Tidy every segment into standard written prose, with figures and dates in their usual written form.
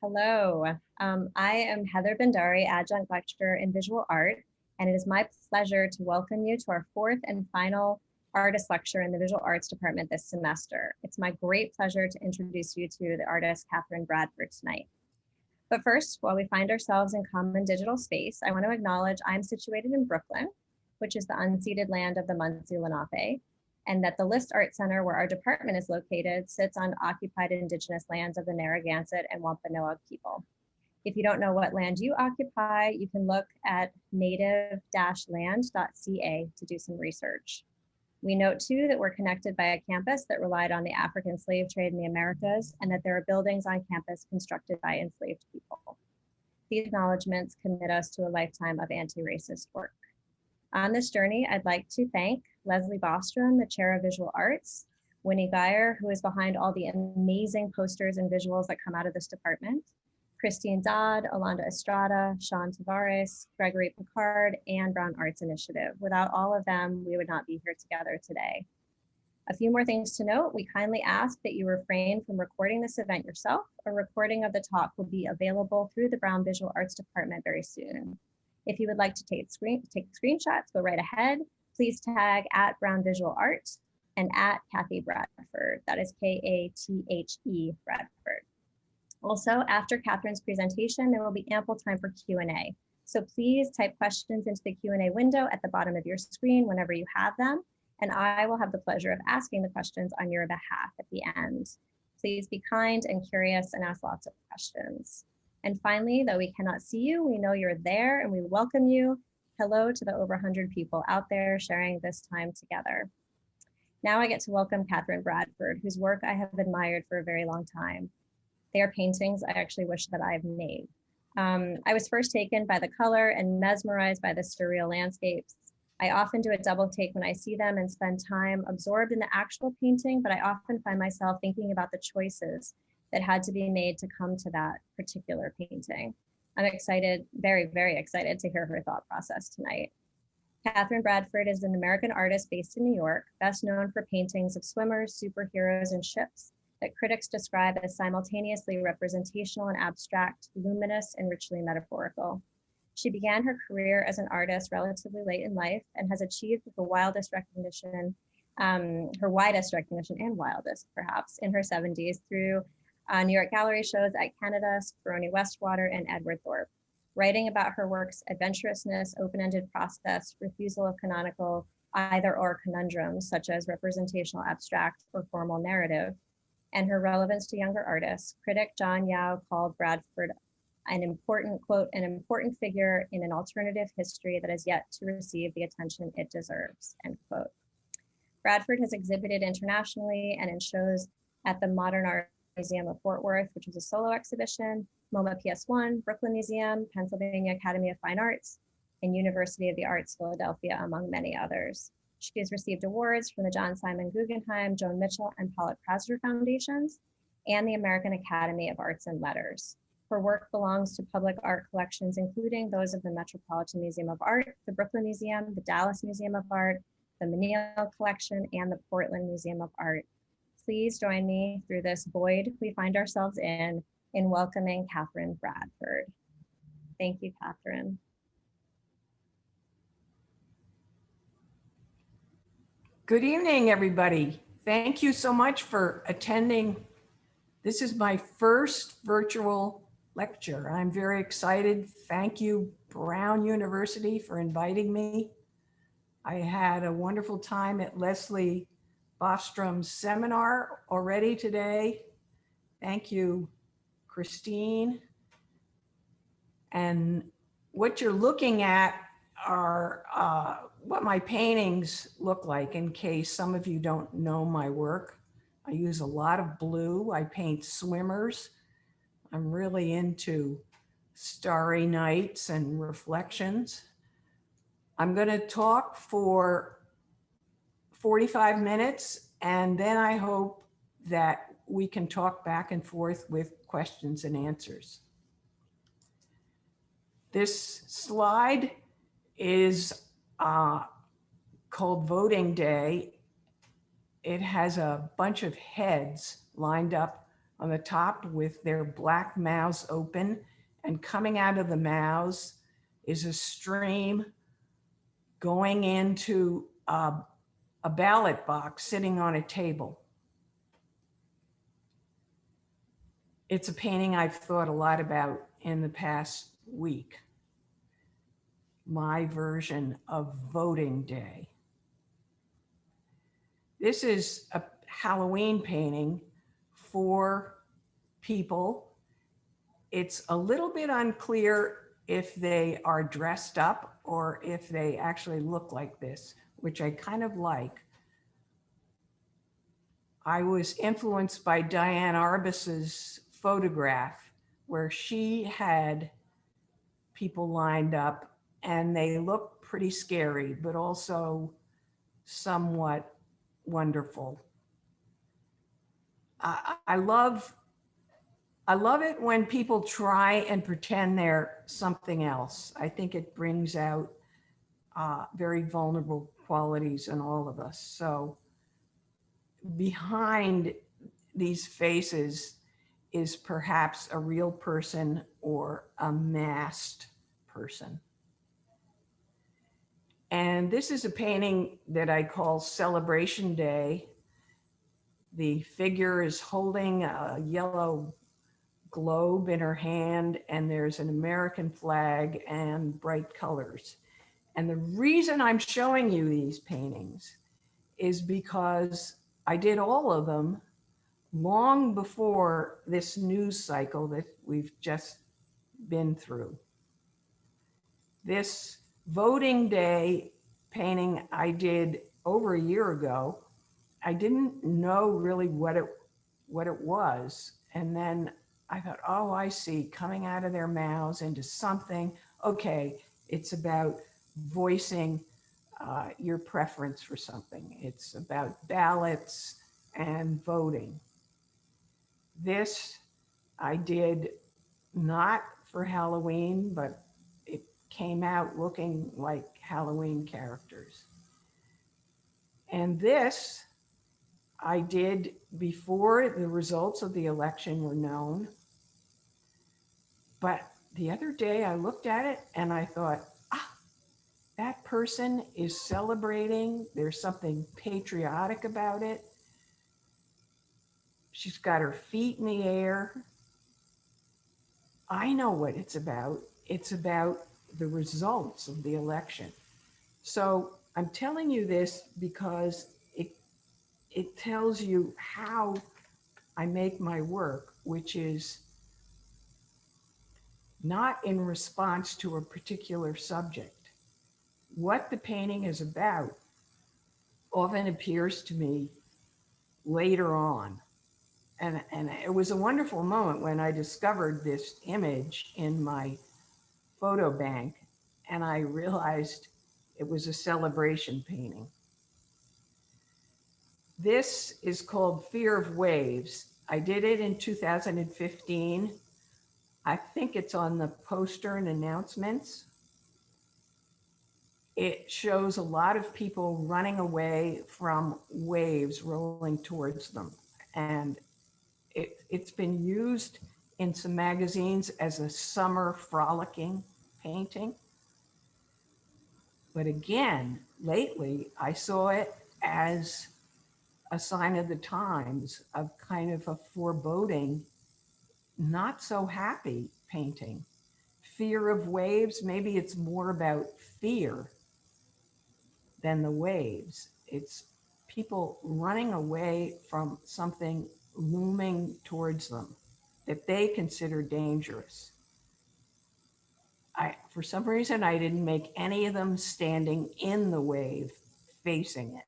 Hello, I am Heather Bendari, Adjunct Lecturer in Visual Art, and it is my pleasure to welcome you to our fourth and final artist lecture in the Visual Arts Department this semester. It's my great pleasure to introduce you to the artist Katherine Bradford tonight. But first, while we find ourselves in common digital space, I want to acknowledge I'm situated in Brooklyn, which is the unceded land of the Munsee Lenape, and that the List Art Center, where our department is located, sits on occupied indigenous lands of the Narragansett and Wampanoag people. If you don't know what land you occupy, you can look at native-land.ca to do some research. We note too that we're connected by a campus that relied on the African slave trade in the Americas, and that there are buildings on campus constructed by enslaved people. These acknowledgements commit us to a lifetime of anti-racist work. On this journey, I'd like to thank Leslie Bostrom, the Chair of Visual Arts, Winnie Geyer, who is behind all the amazing posters and visuals that come out of this department, Christine Dodd, Alonda Estrada, Sean Tavares, Gregory Picard, and Brown Arts Initiative. Without all of them, we would not be here together today. A few more things to note. We kindly ask that you refrain from recording this event yourself. A recording of the talk will be available through the Brown Visual Arts Department very soon. If you would like to take screenshots, go right ahead. Please tag at Brown Visual Art and at Kathy Bradford. That is K-A-T-H-E Bradford. Also, after Katherine's presentation, there will be ample time for Q&A. So please type questions into the Q&A window at the bottom of your screen whenever you have them, and I will have the pleasure of asking the questions on your behalf at the end. Please be kind and curious and ask lots of questions. And finally, though we cannot see you, we know you're there and we welcome you. Hello to the over 100 people out there sharing this time together. Now I get to welcome Katherine Bradford, whose work I have admired for a very long time. They are paintings I actually wish that I've made. I was first taken by the color and mesmerized by the surreal landscapes. I often do a double take when I see them and spend time absorbed in the actual painting, but I often find myself thinking about the choices that had to be made to come to that particular painting. I'm excited, very, very excited to hear her thought process tonight. Katherine Bradford is an American artist based in New York, best known for paintings of swimmers, superheroes, and ships that critics describe as simultaneously representational and abstract, luminous, and richly metaphorical. She began her career as an artist relatively late in life and has achieved her widest recognition and wildest perhaps in her 70s through New York gallery shows at Canada, Sperone Westwater, and Edward Thorp. Writing about her work's adventurousness, open-ended process, refusal of canonical, either-or conundrums, such as representational-abstract or formal narrative, and her relevance to younger artists, critic John Yau called Bradford an important, quote, an important figure in an alternative history that has yet to receive the attention it deserves, end quote. Bradford has exhibited internationally and in shows at the Modern Art Museum of Fort Worth, which was a solo exhibition, MoMA PS1, Brooklyn Museum, Pennsylvania Academy of Fine Arts, and University of the Arts, Philadelphia, among many others. She has received awards from the John Simon Guggenheim, Joan Mitchell, and Pollock Krasner Foundations, and the American Academy of Arts and Letters. Her work belongs to public art collections, including those of the Metropolitan Museum of Art, the Brooklyn Museum, the Dallas Museum of Art, the Menil Collection, and the Portland Museum of Art. Please join me through this void we find ourselves in welcoming Katherine Bradford. Thank you, Katherine. Good evening, everybody. Thank you so much for attending. This is my first virtual lecture. I'm very excited. Thank you, Brown University, for inviting me. I had a wonderful time at Leslie Bostrom's seminar already today. Thank you, Christine. And what you're looking at are what my paintings look like, in case some of you don't know my work. I use a lot of blue. I paint swimmers. I'm really into starry nights and reflections. I'm going to talk for 45 minutes, and then I hope that we can talk back and forth with questions and answers. This slide is called Voting Day. It has a bunch of heads lined up on the top with their black mouths open, and coming out of the mouths is a stream going into a ballot box sitting on a table. It's a painting I've thought a lot about in the past week. My version of voting day. This is a Halloween painting for people. It's a little bit unclear if they are dressed up or if they actually look like this, which I kind of like. I was influenced by Diane Arbus's photograph where she had people lined up and they look pretty scary, but also somewhat wonderful. I love it when people try and pretend they're something else. I think it brings out very vulnerable qualities in all of us. So behind these faces is perhaps a real person or a masked person. And this is a painting that I call Celebration Day. The figure is holding a yellow globe in her hand, and there's an American flag and bright colors. And the reason I'm showing you these paintings is because I did all of them long before this news cycle that we've just been through. This voting day painting I did over a year ago. I didn't know really what it was. And then I thought, oh, I see, coming out of their mouths into something. Okay, it's about voicing your preference for something. It's about ballots and voting. This I did not for Halloween, but it came out looking like Halloween characters. And this I did before the results of the election were known. But the other day I looked at it and I thought, that person is celebrating. There's something patriotic about it. She's got her feet in the air. I know what it's about. It's about the results of the election. So I'm telling you this because it tells you how I make my work, which is not in response to a particular subject. What the painting is about often appears to me later on. And it was a wonderful moment when I discovered this image in my photo bank and I realized it was a celebration painting. This is called Fear of Waves. I did it in 2015. I think it's on the poster and announcements. It shows a lot of people running away from waves rolling towards them. And it's been used in some magazines as a summer frolicking painting. But again, lately, I saw it as a sign of the times, of kind of a foreboding, not so happy painting. Fear of waves, maybe it's more about fear than the waves. It's people running away from something looming towards them that they consider dangerous. For some reason, I didn't make any of them standing in the wave facing it.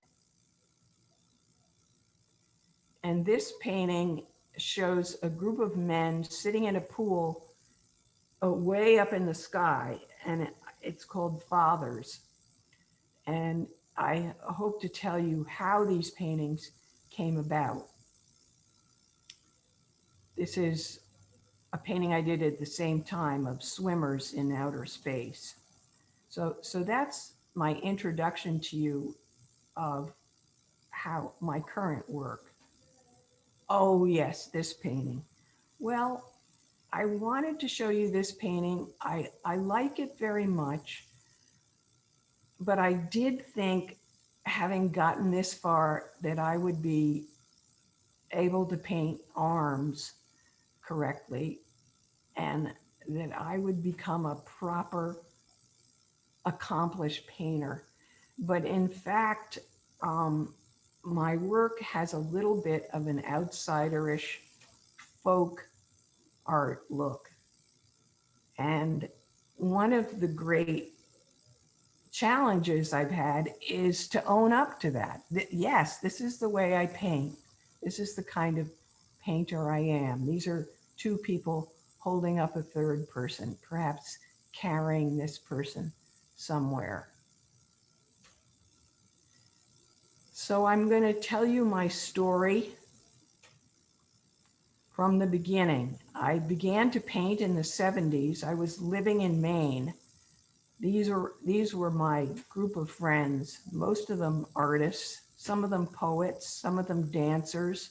And this painting shows a group of men sitting in a pool way up in the sky, and it's called Fathers. And I hope to tell you how these paintings came about. This is a painting I did at the same time of swimmers in outer space. So that's my introduction to you of how my current work. Oh yes, this painting. Well, I wanted to show you this painting. I like it very much, but I did think, having gotten this far, that I would be able to paint arms correctly and that I would become a proper, accomplished painter. But in fact, my work has a little bit of an outsiderish folk art look. And one of the great challenges I've had is to own up to that. Yes, this is the way I paint. This is the kind of painter I am. These are two people holding up a third person, perhaps carrying this person somewhere. So I'm going to tell you my story from the beginning. I began to paint in the 70s. I was living in Maine. These were my group of friends, most of them artists, some of them poets, some of them dancers,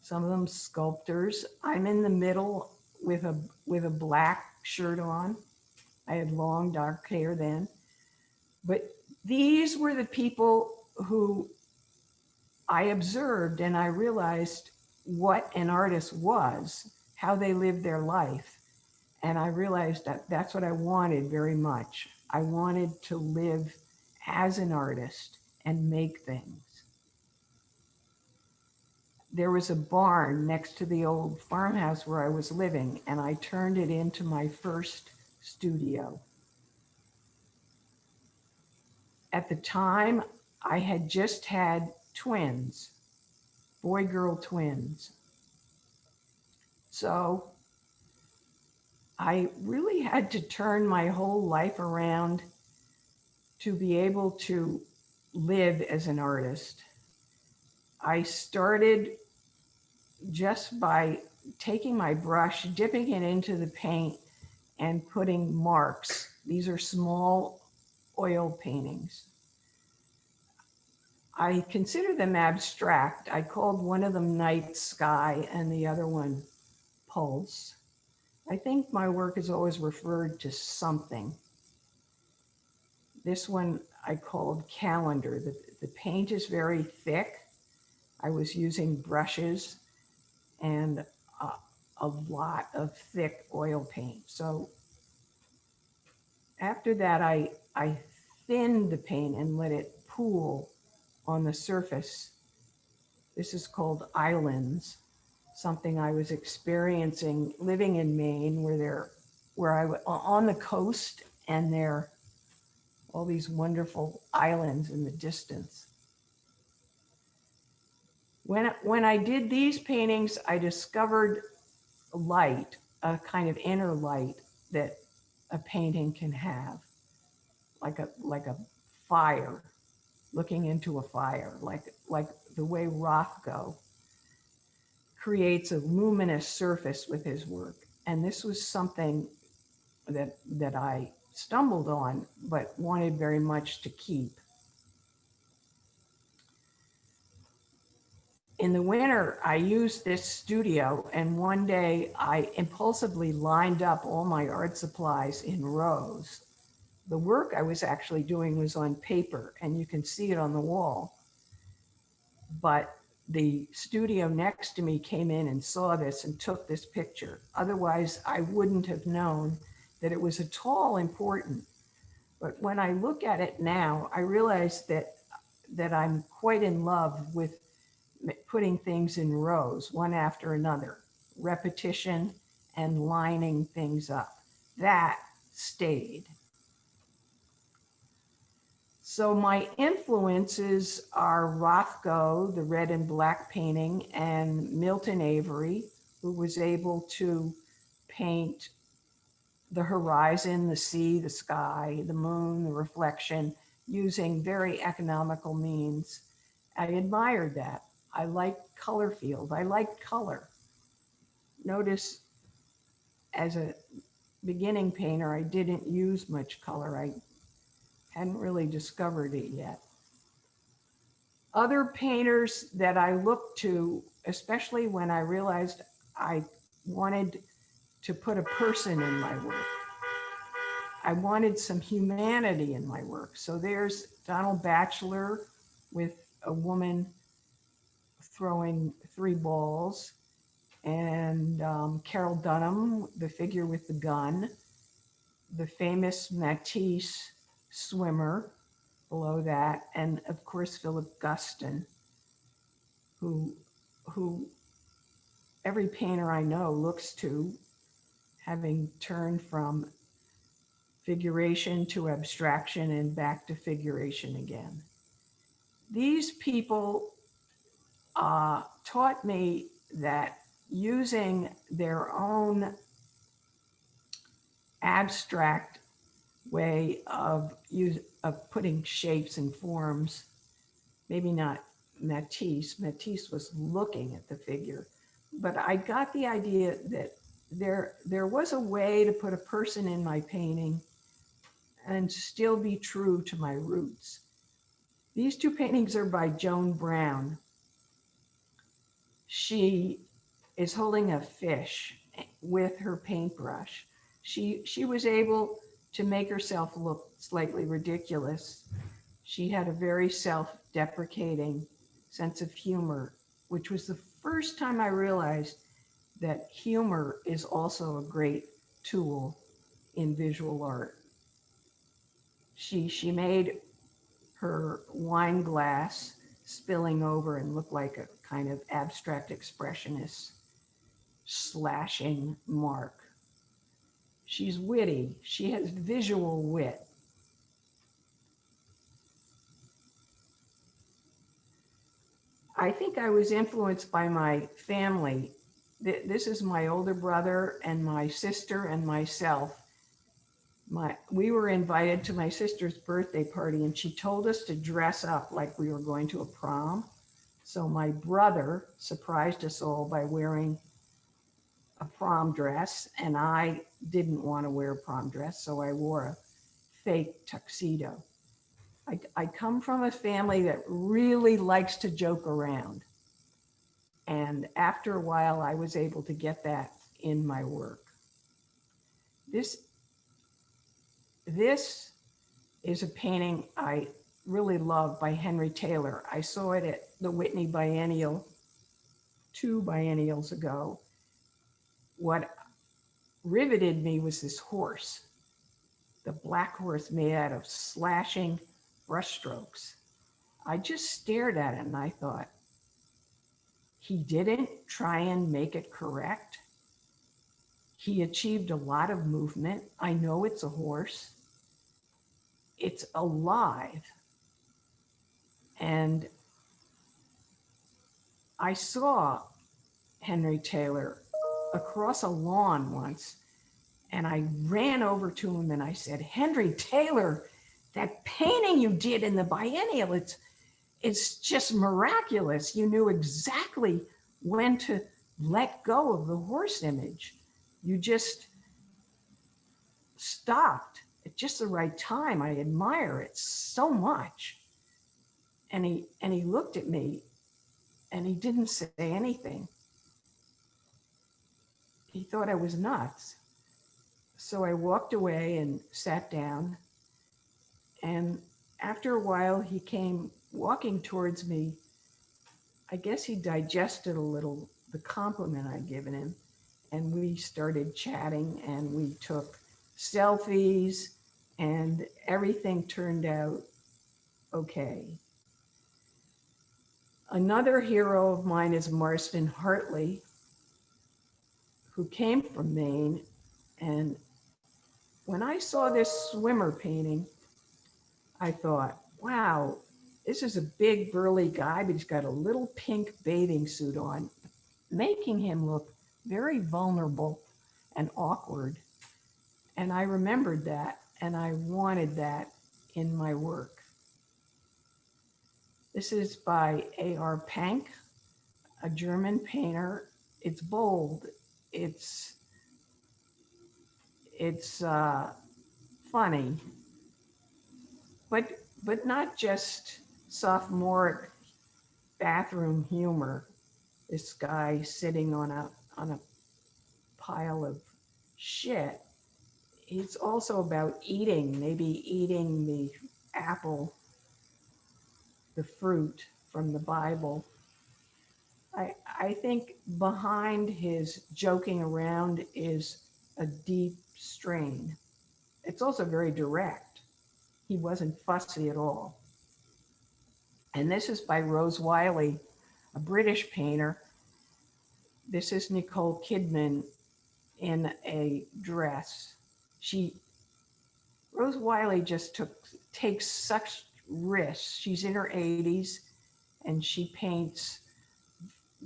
some of them sculptors. I'm in the middle with a black shirt on. I had long dark hair then. But these were the people who I observed, and I realized what an artist was, how they lived their life. And I realized that that's what I wanted very much. I wanted to live as an artist and make things. There was a barn next to the old farmhouse where I was living, and I turned it into my first studio. At the time, I had just had twins, boy-girl twins. So I really had to turn my whole life around to be able to live as an artist. I started just by taking my brush, dipping it into the paint, and putting marks. These are small oil paintings. I consider them abstract. I called one of them Night Sky and the other one Pulse. I think my work is always referred to something. This one I called Calendar. The paint is very thick. I was using brushes and a lot of thick oil paint. So after that, I thinned the paint and let it pool on the surface. This is called islands, something I was experiencing living in Maine, where I was on the coast, and there are all these wonderful islands in the distance. When I did these paintings, I discovered light, a kind of inner light that a painting can have, like a fire, looking into a fire, like the way Rothko creates a luminous surface with his work. And this was something that I stumbled on, but wanted very much to keep. In the winter, I used this studio, and one day I impulsively lined up all my art supplies in rows. The work I was actually doing was on paper, and you can see it on the wall. But the studio next to me came in and saw this and took this picture. Otherwise, I wouldn't have known that it was at all important. But when I look at it now, I realize that I'm quite in love with putting things in rows, one after another, repetition and lining things up. That stayed. So my influences are Rothko, the red and black painting, and Milton Avery, who was able to paint the horizon, the sea, the sky, the moon, the reflection, using very economical means. I admired that. I like color field. I like color. Notice, as a beginning painter, I didn't use much color. I hadn't really discovered it yet. Other painters that I look to especially when I realized I wanted to put a person in my work. I wanted some humanity in my work. So there's Donald Batchelor with a woman throwing 3 balls, and Carol Dunham, the figure with the gun, the famous Matisse swimmer below that, and of course Philip Guston, who every painter I know looks to, having turned from figuration to abstraction and back to figuration again. These people taught me that using their own abstract way of putting shapes and forms, maybe not Matisse. Matisse was looking at the figure, but I got the idea that there was a way to put a person in my painting and still be true to my roots. These 2 paintings are by Joan Brown. She is holding a fish with her paintbrush. She was able to make herself look slightly ridiculous. She had a very self-deprecating sense of humor, which was the first time I realized that humor is also a great tool in visual art. She made her wine glass spilling over and look like a kind of abstract expressionist slashing mark. She's witty. She has visual wit. I think I was influenced by my family. This is my older brother and my sister and myself. We were invited to my sister's birthday party, and she told us to dress up like we were going to a prom. So my brother surprised us all by wearing a prom dress, and I didn't want to wear a prom dress, so I wore a fake tuxedo. I come from a family that really likes to joke around. And after a while, I was able to get that in my work. This is a painting I really love by Henry Taylor. I saw it at the Whitney Biennial 2 biennials ago. What riveted me was this horse, the black horse made out of slashing brushstrokes. I just stared at it and I thought, he didn't try and make it correct. He achieved a lot of movement. I know it's a horse. It's alive. And I saw Henry Taylor across a lawn once, and I ran over to him and I said, Henry Taylor, that painting you did in the biennial, it's just miraculous. You knew exactly when to let go of the horse image. You just stopped at just the right time. I admire it so much. And he looked at me and he didn't say anything. He thought I was nuts. So I walked away and sat down. And after a while, he came walking towards me. I guess he digested a little the compliment I'd given him. And we started chatting and we took selfies and everything turned out okay. Another hero of mine is Marston Hartley, who came from Maine. And when I saw this swimmer painting, I thought, wow, this is a big burly guy, but he's got a little pink bathing suit on, making him look very vulnerable and awkward. And I remembered that, and I wanted that in my work. This is by A.R. Pank, a German painter. It's bold, it's funny, but not just sophomoric bathroom humor. this guy sitting on a pile of shit. It's also about eating, maybe eating the apple, the fruit from the Bible. I think behind his joking around is a deep strain. It's also very direct. He wasn't fussy at all. And this is by Rose Wiley, a British painter. This is Nicole Kidman in a dress. Rose Wiley just takes such risks. She's in her 80s and she paints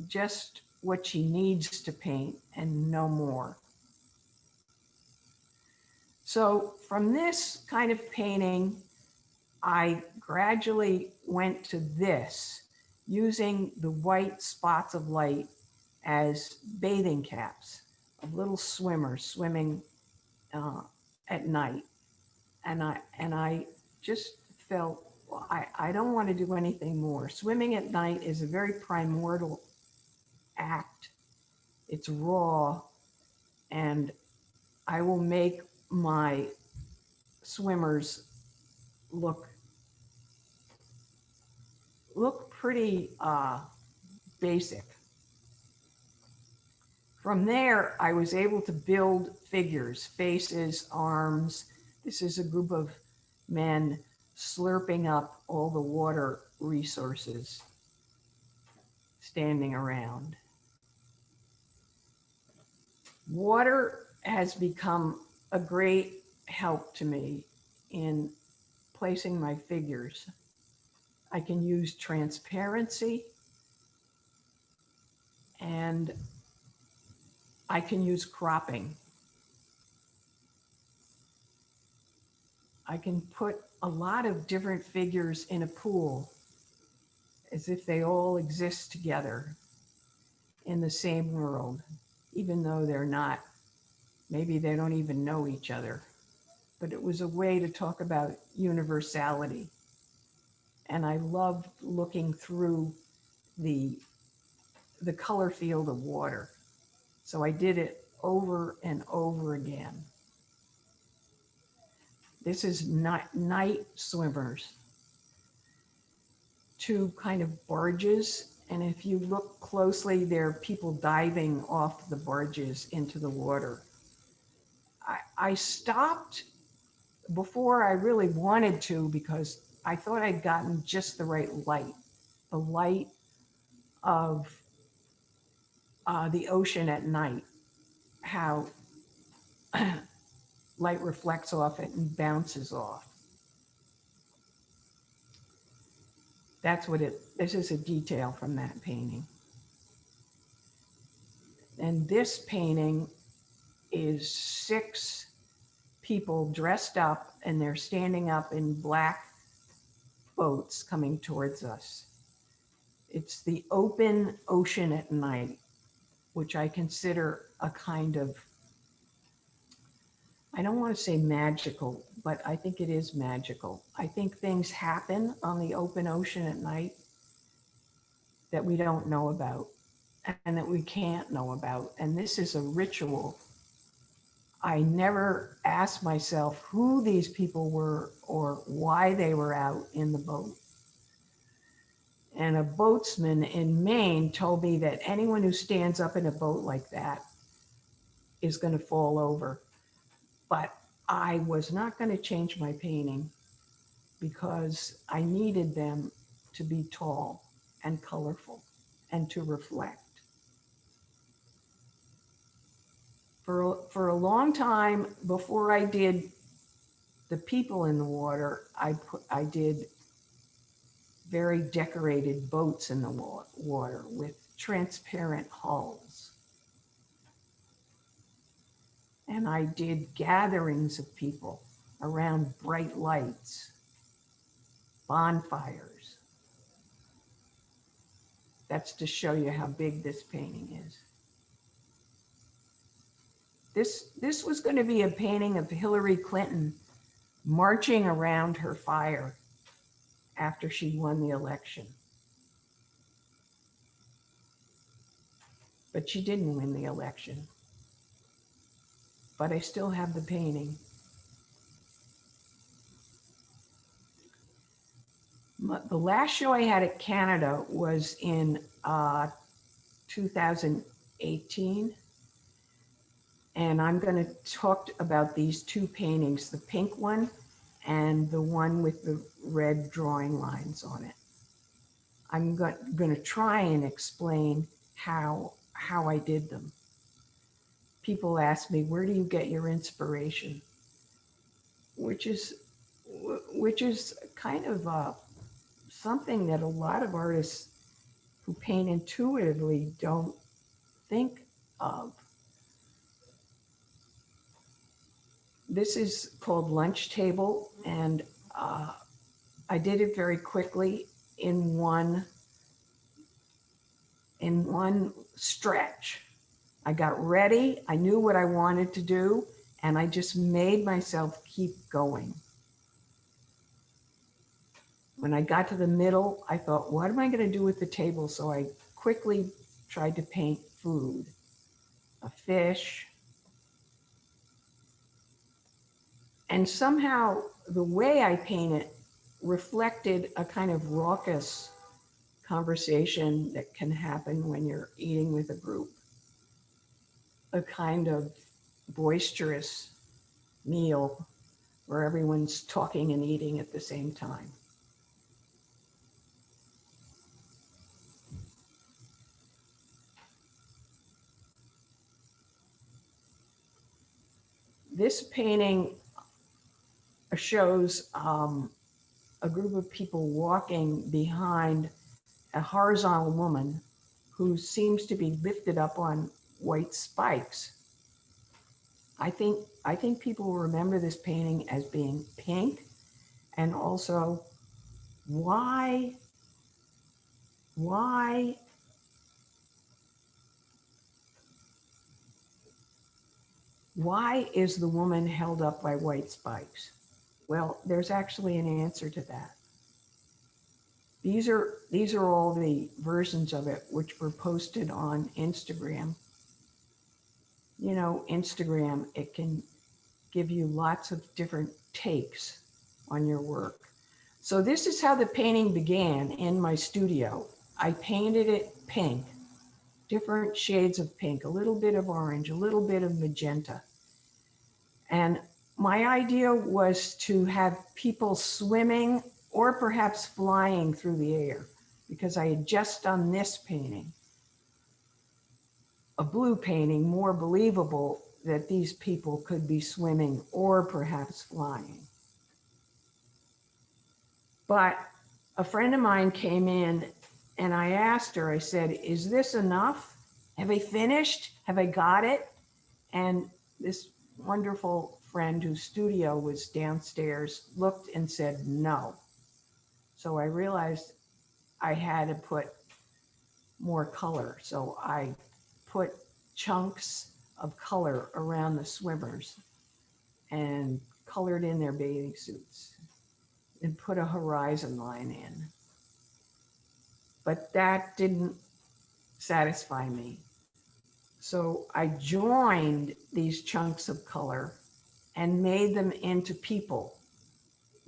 just what she needs to paint and no more. So from this kind of painting, I gradually went to this, using the white spots of light as bathing caps of little swimmers swimming at night. And I just felt, well, I don't want to do anything more. Swimming at night is a very primordial act. It's raw, and I will make my swimmers look pretty basic. From there, I was able to build figures, faces, arms. This is a group of men slurping up all the water resources standing around. Water has become a great help to me in placing my figures. I can use transparency, and I can use cropping. I can put a lot of different figures in a pool as if they all exist together in the same world, even though they're not. Maybe they don't even know each other. But it was a way to talk about universality. And I loved looking through the color field of water. So I did it over and over again. This is night swimmers, two kind of barges. And if you look closely, there are people diving off the barges into the water. I stopped before I really wanted to, because I thought I'd gotten just the right light, the light of the ocean at night, how light reflects off it and bounces off. This is a detail from that painting. And this painting is 6 people dressed up, and they're standing up in black boats coming towards us. It's the open ocean at night, which I consider a kind of, I don't want to say magical, but I think it is magical. I think things happen on the open ocean at night that we don't know about and that we can't know about. And this is a ritual. I never asked myself who these people were or why they were out in the boat. And a boatsman in Maine told me that anyone who stands up in a boat like that is going to fall over. But I was not going to change my painting because I needed them to be tall and colorful and to reflect. For a long time before I did the people in the water, I did very decorated boats in the water with transparent hulls. And I did gatherings of people around bright lights, bonfires. That's to show you how big this painting is. This was going to be a painting of Hillary Clinton marching around her fire after she won the election. but she didn't win the election. But I still have the painting. The last show I had at Canada was in 2018. And I'm going to talk about these two paintings, the pink one and the one with the red drawing lines on it. I'm going to try and explain how I did them. People ask me, where do you get your inspiration? Which is kind of something that a lot of artists who paint intuitively don't think of. This is called Lunch Table, and I did it very quickly in one stretch. I got ready, I knew what I wanted to do, and I just made myself keep going. When I got to the middle, I thought, what am I going to do with the table? So I quickly tried to paint food, a fish. And somehow the way I painted reflected a kind of raucous conversation that can happen when you're eating with a group, a kind of boisterous meal where everyone's talking and eating at the same time. This painting shows a group of people walking behind a horizontal woman who seems to be lifted up on white spikes. I think people will remember this painting as being pink, and also why is the woman held up by white spikes? Well, there's actually an answer to that. These are all the versions of it which were posted on Instagram. You know, Instagram, it can give you lots of different takes on your work. So this is how the painting began in my studio. I painted it pink, different shades of pink, a little bit of orange, a little bit of magenta. And my idea was to have people swimming or perhaps flying through the air, because I had just done this painting, a blue painting, more believable that these people could be swimming or perhaps flying. But a friend of mine came in and I asked her, I said, is this enough? Have I finished? Have I got it? And this wonderful friend whose studio was downstairs looked and said no. So I realized I had to put more color. So I put chunks of color around the swimmers and colored in their bathing suits and put a horizon line in. But that didn't satisfy me. So I joined these chunks of color and made them into people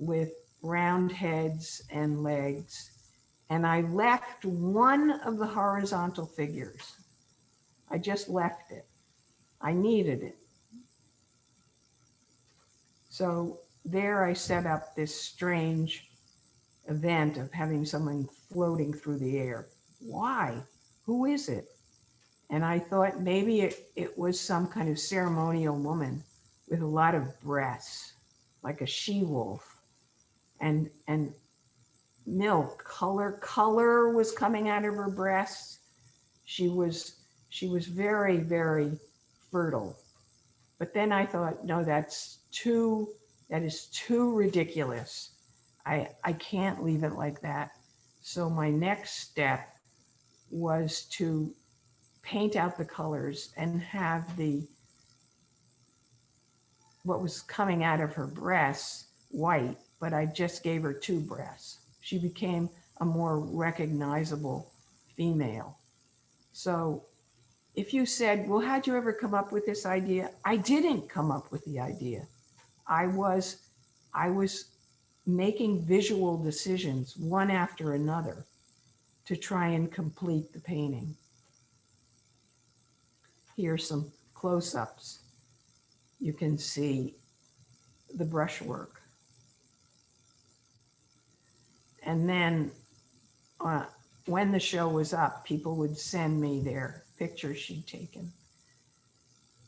with round heads and legs. And I left one of the horizontal figures. I just left it. I needed it. So there I set up this strange event of having someone floating through the air. Why? Who is it? And I thought maybe it was some kind of ceremonial woman with a lot of breasts, like a she-wolf, and milk, color was coming out of her breasts. She was very, very fertile. But then I thought, no, that is too ridiculous. I can't leave it like that. So my next step was to paint out the colors and have what was coming out of her breasts white, but I just gave her two breasts. She became a more recognizable female. So if you said, well, how'd you ever come up with this idea? I didn't come up with the idea. I was making visual decisions one after another to try and complete the painting. Here's some close-ups. You can see the brushwork. And then when the show was up, people would send me their pictures she'd taken.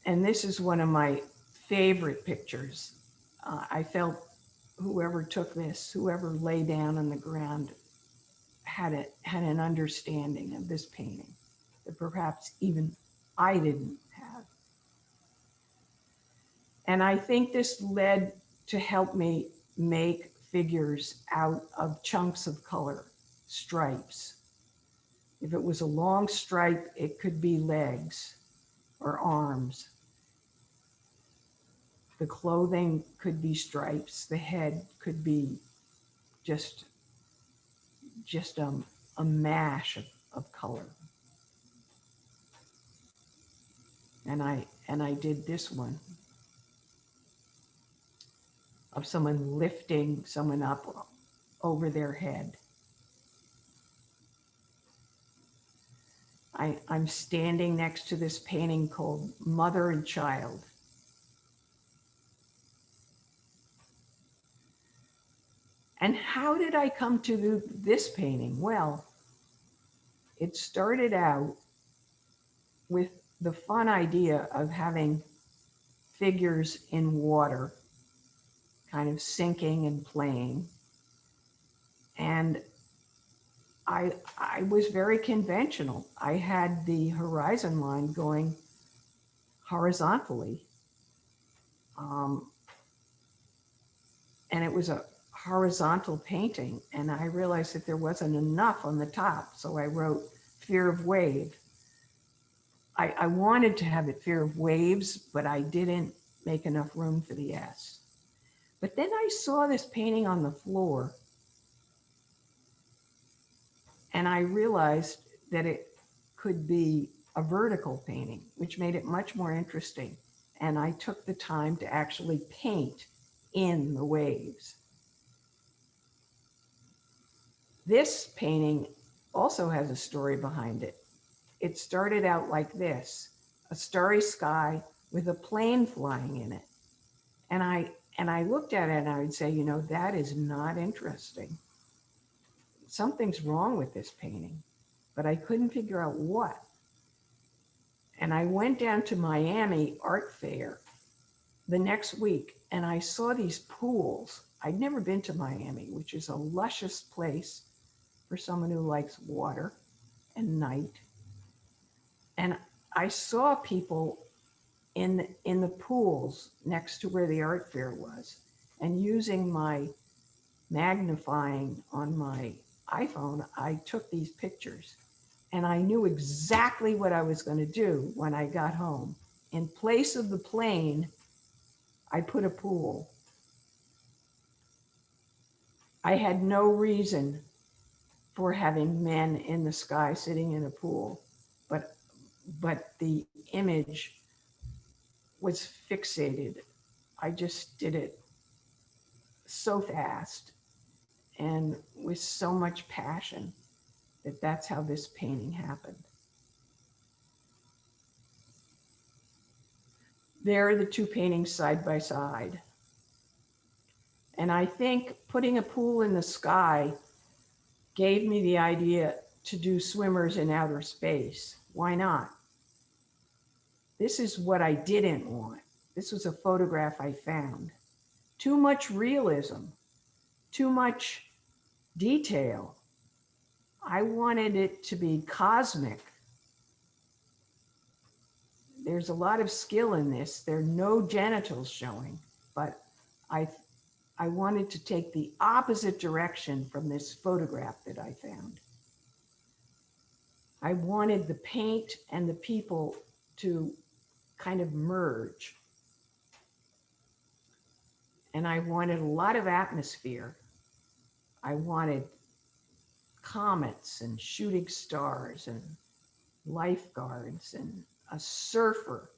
And this is one of my favorite pictures. I felt whoever took this, whoever lay down on the ground, had an understanding of this painting that perhaps even I didn't have. And I think this led to help me make figures out of chunks of color, stripes. If it was a long stripe, it could be legs or arms. The clothing could be stripes. The head could be just a mash of color. And I did this one of someone lifting someone up over their head. I'm standing next to this painting called Mother and Child. And how did I come to do this painting? Well, it started out with the fun idea of having figures in water, kind of sinking and playing. And I was very conventional. I had the horizon line going horizontally. And it was a horizontal painting. And I realized that there wasn't enough on the top. So I wrote fear of wave. I wanted to have it fear of waves, but I didn't make enough room for the S. But then I saw this painting on the floor, and I realized that it could be a vertical painting, which made it much more interesting. And I took the time to actually paint in the waves. This painting also has a story behind it. It started out like this, a starry sky with a plane flying in it. And I looked at it and I would say, you know, that is not interesting. Something's wrong with this painting, but I couldn't figure out what. And I went down to Miami Art Fair the next week and I saw these pools. I'd never been to Miami, which is a luscious place for someone who likes water and night. And I saw people in the pools next to where the art fair was, and using my magnifying on my iPhone, I took these pictures and I knew exactly what I was going to do when I got home. In place of the plane, I put a pool. I had no reason for having men in the sky sitting in a pool, but the image was fixated. I just did it so fast and with so much passion that that's how this painting happened. There are the two paintings side by side. And I think putting a pool in the sky gave me the idea to do swimmers in outer space. Why not? This is what I didn't want. This was a photograph I found. Too much realism, too much detail. I wanted it to be cosmic. There's a lot of skill in this. There are no genitals showing, but I wanted to take the opposite direction from this photograph that I found. I wanted the paint and the people to kind of merge. And I wanted a lot of atmosphere. I wanted comets and shooting stars and lifeguards and a surfer,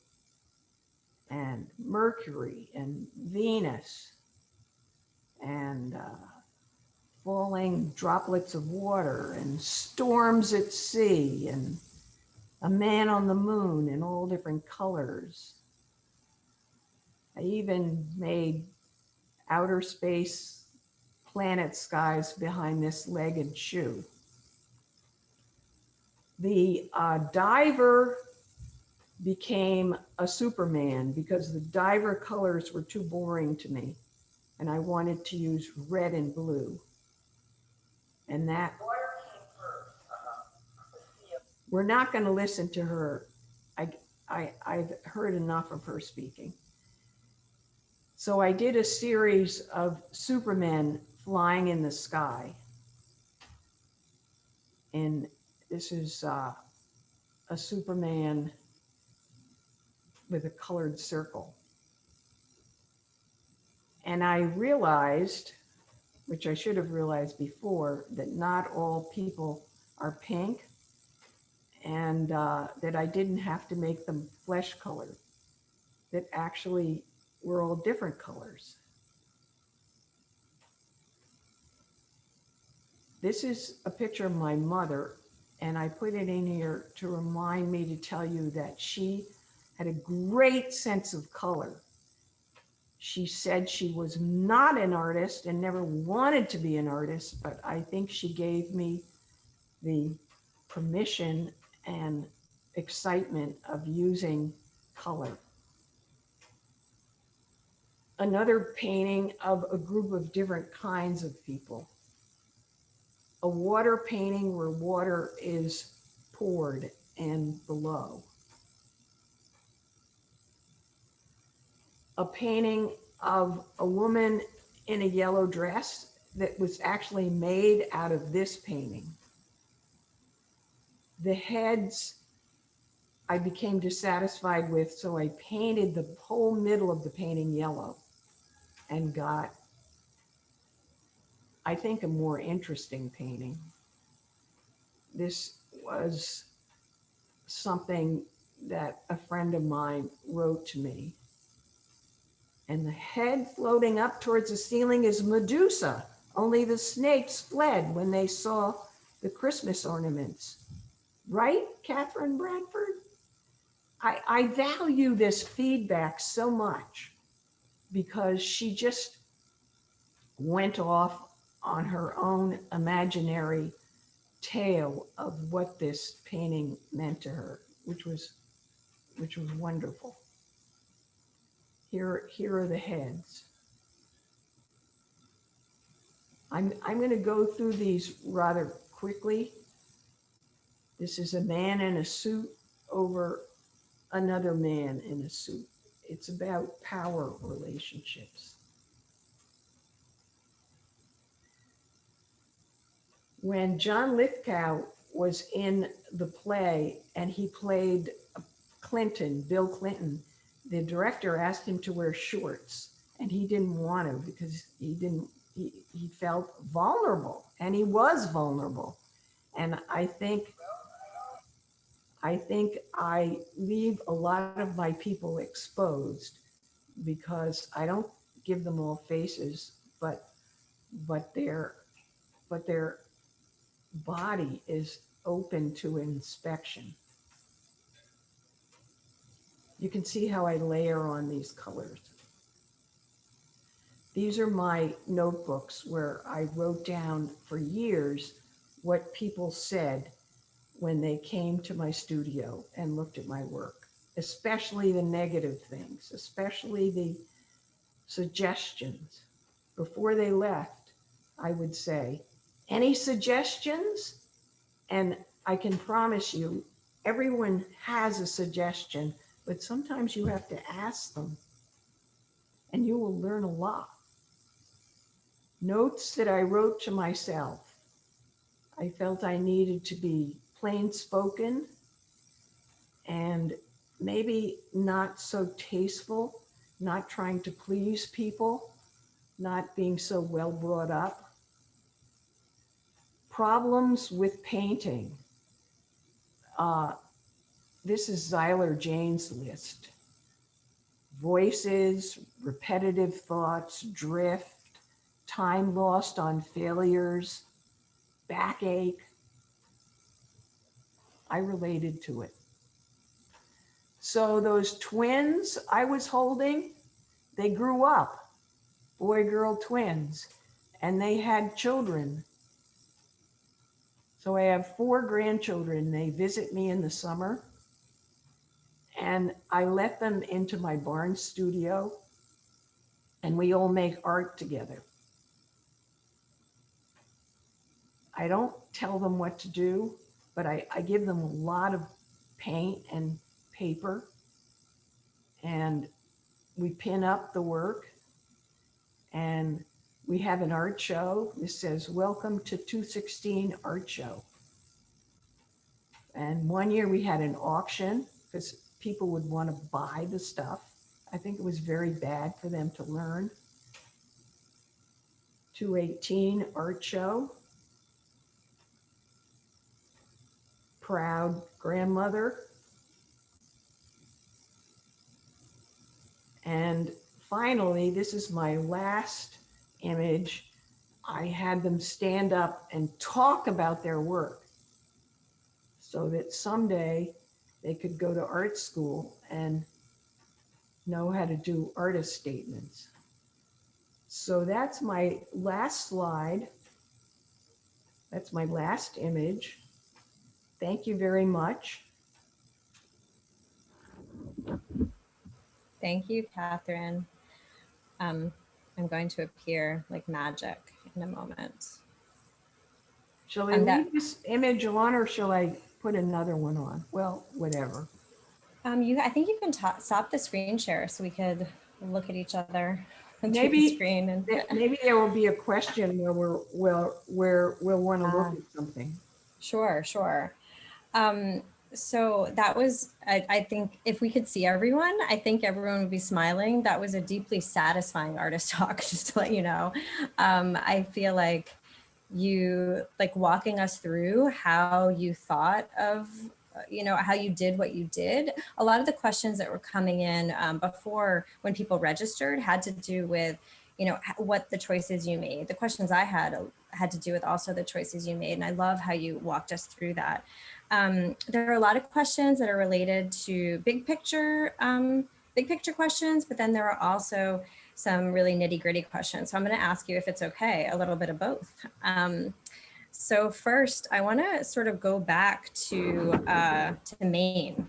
and Mercury and Venus, and falling droplets of water, and storms at sea, and a man on the moon in all different colors. I even made outer space planet skies behind this legged shoe. The diver became a Superman because the diver colors were too boring to me, and I wanted to use red and blue. And that, we're not going to listen to her. I've heard enough of her speaking. So I did a series of Supermen flying in the sky. And this is a Superman with a colored circle. And I realized, which I should have realized before, that not all people are pink, and that I didn't have to make them flesh colored, that actually we're all different colors. This is a picture of my mother, and I put it in here to remind me to tell you that she had a great sense of color. She said she was not an artist and never wanted to be an artist, but I think she gave me the permission and excitement of using color. Another painting of a group of different kinds of people. A water painting where water is poured and below. A painting of a woman in a yellow dress that was actually made out of this painting. The heads I became dissatisfied with, so I painted the whole middle of the painting yellow and got, I think, a more interesting painting. This was something that a friend of mine wrote to me. And the head floating up towards the ceiling is Medusa. Only the snakes fled when they saw the Christmas ornaments. Right, Katherine Bradford? I value this feedback so much because she just went off on her own imaginary tale of what this painting meant to her, which was wonderful. Here are the heads. I'm going to go through these rather quickly. This is a man in a suit over another man in a suit. It's about power relationships. When John Lithgow was in the play and he played Clinton, Bill Clinton, the director asked him to wear shorts, and he didn't want to because he felt vulnerable, and he was vulnerable. And I think I leave a lot of my people exposed because I don't give them all faces, but their body is open to inspection. You can see how I layer on these colors. These are my notebooks where I wrote down for years what people said when they came to my studio and looked at my work, especially the negative things, especially the suggestions. Before they left, I would say, any suggestions? And I can promise you, everyone has a suggestion, but sometimes you have to ask them, and you will learn a lot. Notes that I wrote to myself. I felt I needed to be plain spoken and maybe not so tasteful, not trying to please people, not being so well brought up. Problems with painting. this is Zyler Jane's list. Voices, repetitive thoughts, drift, time lost on failures, backache. I related to it. So those twins I was holding, they grew up, boy-girl twins, and they had children. So I have 4 grandchildren. They visit me in the summer, and I let them into my barn studio, and we all make art together. I don't tell them what to do, but I give them a lot of paint and paper, and we pin up the work, and we have an art show. This says, "Welcome to 216 Art Show." And one year we had an auction because people would want to buy the stuff. I think it was very bad for them to learn. 218 Art Show. Proud grandmother. And finally, this is my last image. I had them stand up and talk about their work so that someday they could go to art school and know how to do artist statements. So that's my last slide. That's my last image. Thank you very much. Thank you, Catherine. I'm going to appear like magic in a moment. Shall I leave this image on or shall I put another one on? Well, whatever. I think you can stop the screen share so we could look at each other Maybe through the screen. And maybe there will be a question where we'll want to look at something. Sure. So that was, I think if we could see everyone, I think everyone would be smiling. That was a deeply satisfying artist talk, just to let you know. I feel like you, like walking us through how you thought of, how you did what you did. A lot of the questions that were coming in before when people registered had to do with, what the choices you made. The questions I had to do with also the choices you made. And I love how you walked us through that. There are a lot of questions that are related to big picture questions, but then there are also some really nitty gritty questions. So I'm going to ask you, if it's okay, a little bit of both. So first, I want to sort of go back to Maine,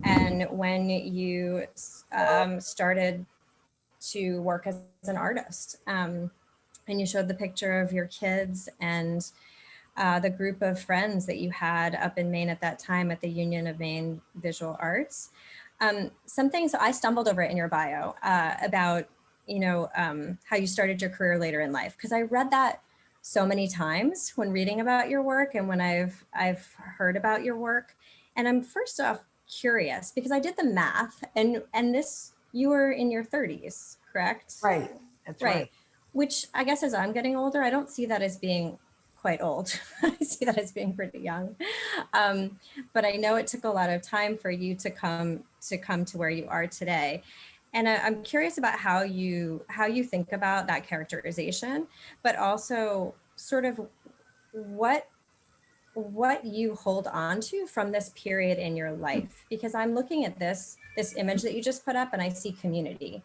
and when you started to work as an artist, and you showed the picture of your kids and the group of friends that you had up in Maine at that time at the Union of Maine Visual Arts. Some things I stumbled over in your bio about, how you started your career later in life, because I read that so many times when reading about your work and when I've heard about your work. And I'm first off curious because I did the math, and this, you were in your 30s, correct? Right, that's right. Which I guess as I'm getting older, I don't see that as being quite old. I see that as being pretty young. But I know it took a lot of time for you to come to where you are today. And I'm curious about how you think about that characterization, but also sort of what you hold on to from this period in your life. Because I'm looking at this image that you just put up and I see community.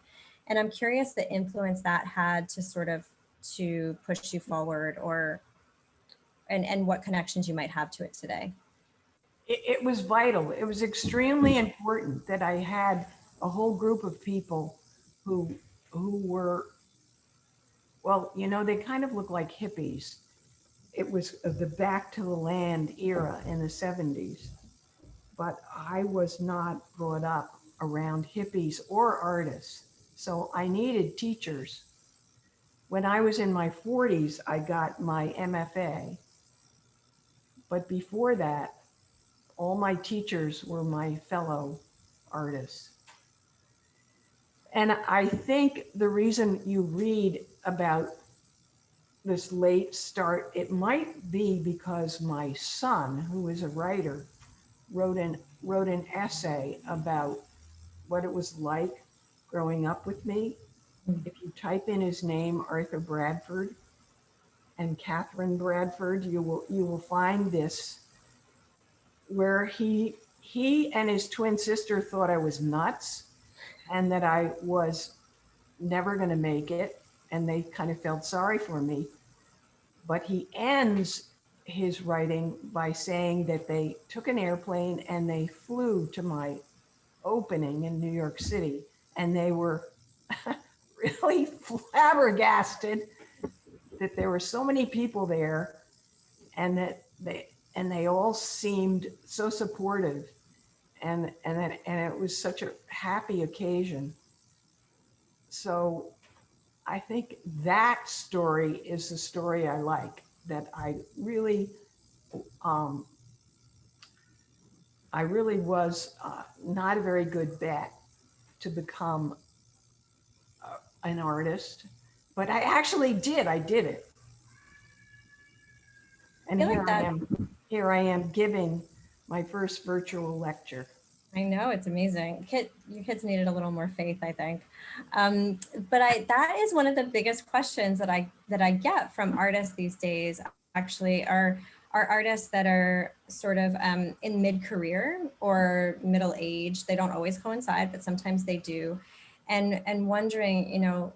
And I'm curious the influence that had to push you forward, and what connections you might have to it today. It was vital. It was extremely important that I had a whole group of people who were, well, they kind of look like hippies. It was the back to the land era in the 70s, but I was not brought up around hippies or artists, so I needed teachers. When I was in my 40s, I got my MFA, but before that, all my teachers were my fellow artists. And I think the reason you read about this late start, it might be because my son, who is a writer, wrote an essay about what it was like growing up with me. If you type in his name, Arthur Bradford, and Katherine Bradford, you will find this, where he and his twin sister thought I was nuts and that I was never going to make it, and they kind of felt sorry for me. But he ends his writing by saying that they took an airplane and they flew to my opening in New York City, and they were really flabbergasted that there were so many people there, and that they all seemed so supportive, and it was such a happy occasion. So I think that story is the story I like, that um, I really was not a very good bet to become an artist, but I actually did. I did it. And I feel like that. Here I am giving my first virtual lecture. I know, it's amazing. Your kids needed a little more faith, I think. But that is one of the biggest questions that I get from artists these days. Actually, are artists that are sort of in mid-career or middle age. They don't always coincide, but sometimes they do. And wondering, you know,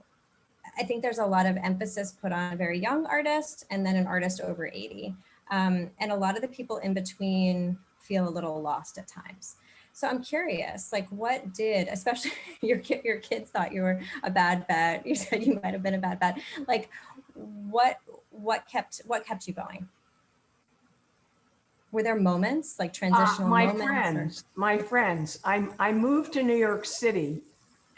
I think there's a lot of emphasis put on a very young artist and then an artist over 80. And a lot of the people in between feel a little lost at times. So I'm curious, like, what did, especially your kids thought you were a bad bet. You said you might have been a bad bet. Like, what kept you going? Were there moments, like transitional moments? My friends. I moved to New York City,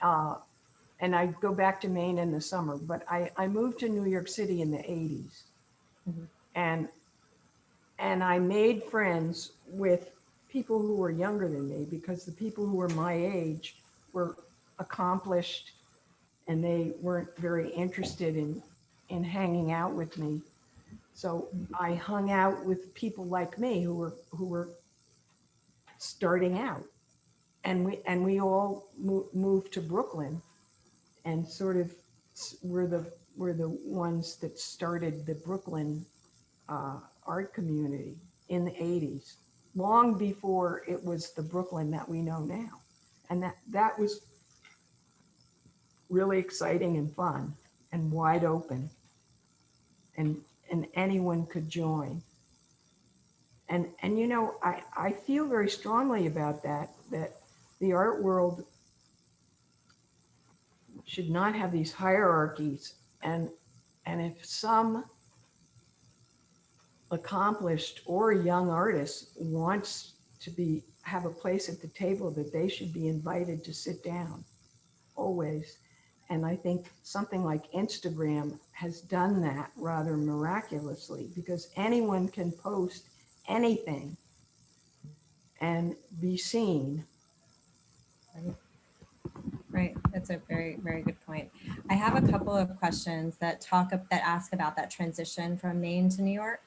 and I go back to Maine in the summer. But I moved to New York City in the 80s, Mm-hmm. and I made friends with people who were younger than me, because the people who were my age were accomplished and they weren't very interested in hanging out with me. So I hung out with people like me who were starting out, and we all moved to Brooklyn, and sort of were the ones that started the Brooklyn art community in the 80s, long before it was the Brooklyn that we know now. And that was really exciting and fun and wide open, and anyone could join. And you know, I feel very strongly about that the art world should not have these hierarchies, and if some accomplished or young artist wants to have a place at the table, that they should be invited to sit down always. And I think something like Instagram has done that rather miraculously, because anyone can post anything and be seen. Right. That's a very, very good point. I have a couple of questions that ask about that transition from Maine to New York.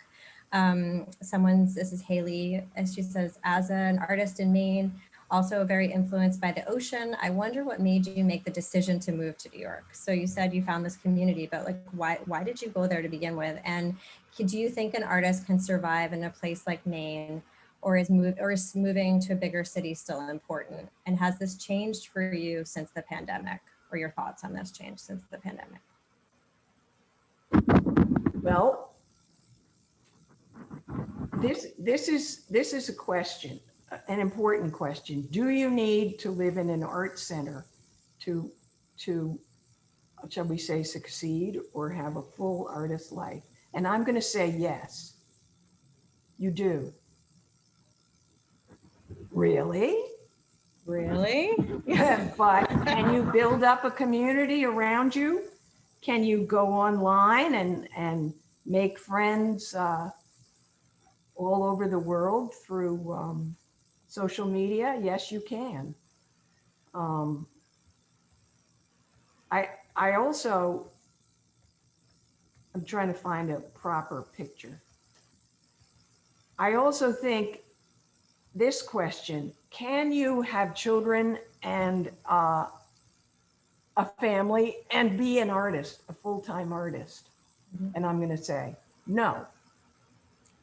This is Haley, and she says, as an artist in Maine, also very influenced by the ocean, I wonder what made you make the decision to move to New York. So you said you found this community, but like, why did you go there to begin with? And do you think an artist can survive in a place like Maine, or is moving to a bigger city still important? And has this changed for you since the pandemic, or your thoughts on this change since the pandemic? Well, this is a question, an important question. Do you need to live in an art center to shall we say, succeed or have a full artist life? And I'm going to say yes, you do. Really? Really? But can you build up a community around you? Can you go online and make friends all over the world through social media? Yes, you can. I also, I'm trying to find a proper picture. I also think this question: can you have children and a family and be an artist, a full-time artist? Mhm. And I'm going to say no.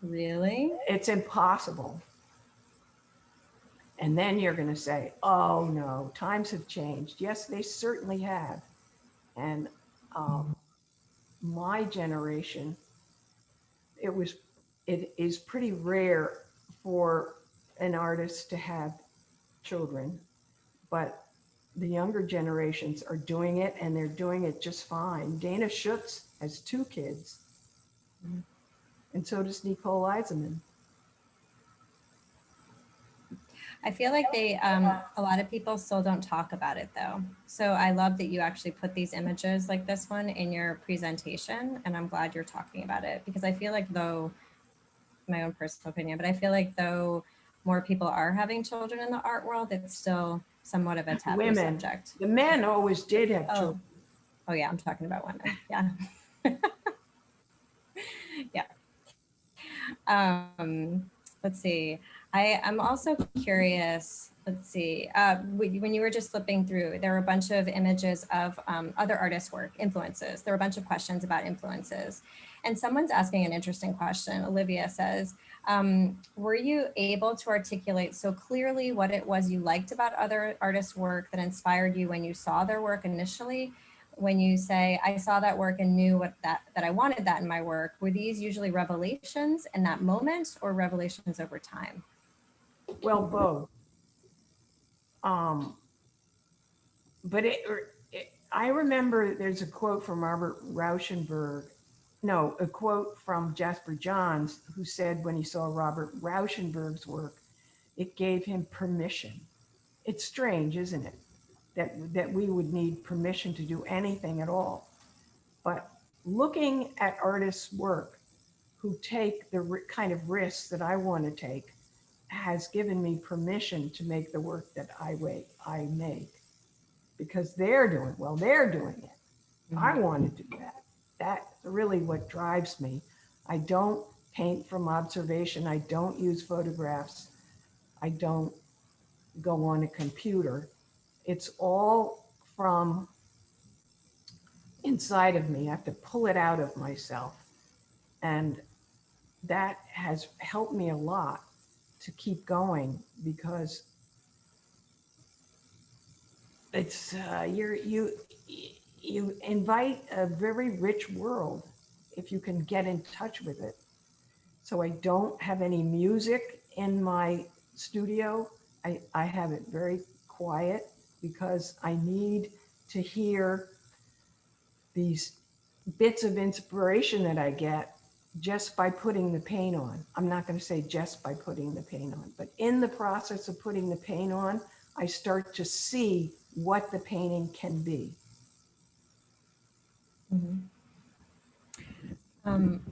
Really? It's impossible. And then you're going to say, oh no, times have changed. Yes, they certainly have. And my generation, it is pretty rare for an artist to have children, but the younger generations are doing it, and they're doing it just fine. Dana Schutz has 2 kids, Mhm. and so does Nicole Eisenman. I feel like a lot of people still don't talk about it though. So I love that you actually put these images like this one in your presentation, and I'm glad you're talking about it, because I feel like, though, my own personal opinion, but I feel like though more people are having children in the art world, it's still somewhat of a taboo Women, subject. the men always did have Oh, children. oh yeah, I'm talking about women. Yeah. Yeah. Let's see. I'm also curious. Let's see. When you were just flipping through, there were a bunch of images of other artists' work, influences. There were a bunch of questions about influences. And someone's asking an interesting question. Olivia says, were you able to articulate so clearly what it was you liked about other artists' work that inspired you when you saw their work initially? When you say, I saw that work and knew that I wanted that in my work, were these usually revelations in that moment or revelations over time? Well, both. But I remember there's a quote from Robert Rauschenberg, no, a quote from Jasper Johns, who said when he saw Robert Rauschenberg's work, it gave him permission. It's strange, isn't it? That we would need permission to do anything at all. But looking at artists' work who take the kind of risks that I want to take has given me permission to make the work that I make, because they're doing it. I want to do that. That's really what drives me. I don't paint from observation. I don't use photographs. I don't go on a computer. It's all from inside of me. I have to pull it out of myself. And that has helped me a lot to keep going, because it's you invite a very rich world if you can get in touch with it. So I don't have any music in my studio. I have it very quiet because I need to hear these bits of inspiration that I get just by putting the paint on. I'm not going to say just by putting the paint on, but in the process of putting the paint on, I start to see what the painting can be. Mm-hmm.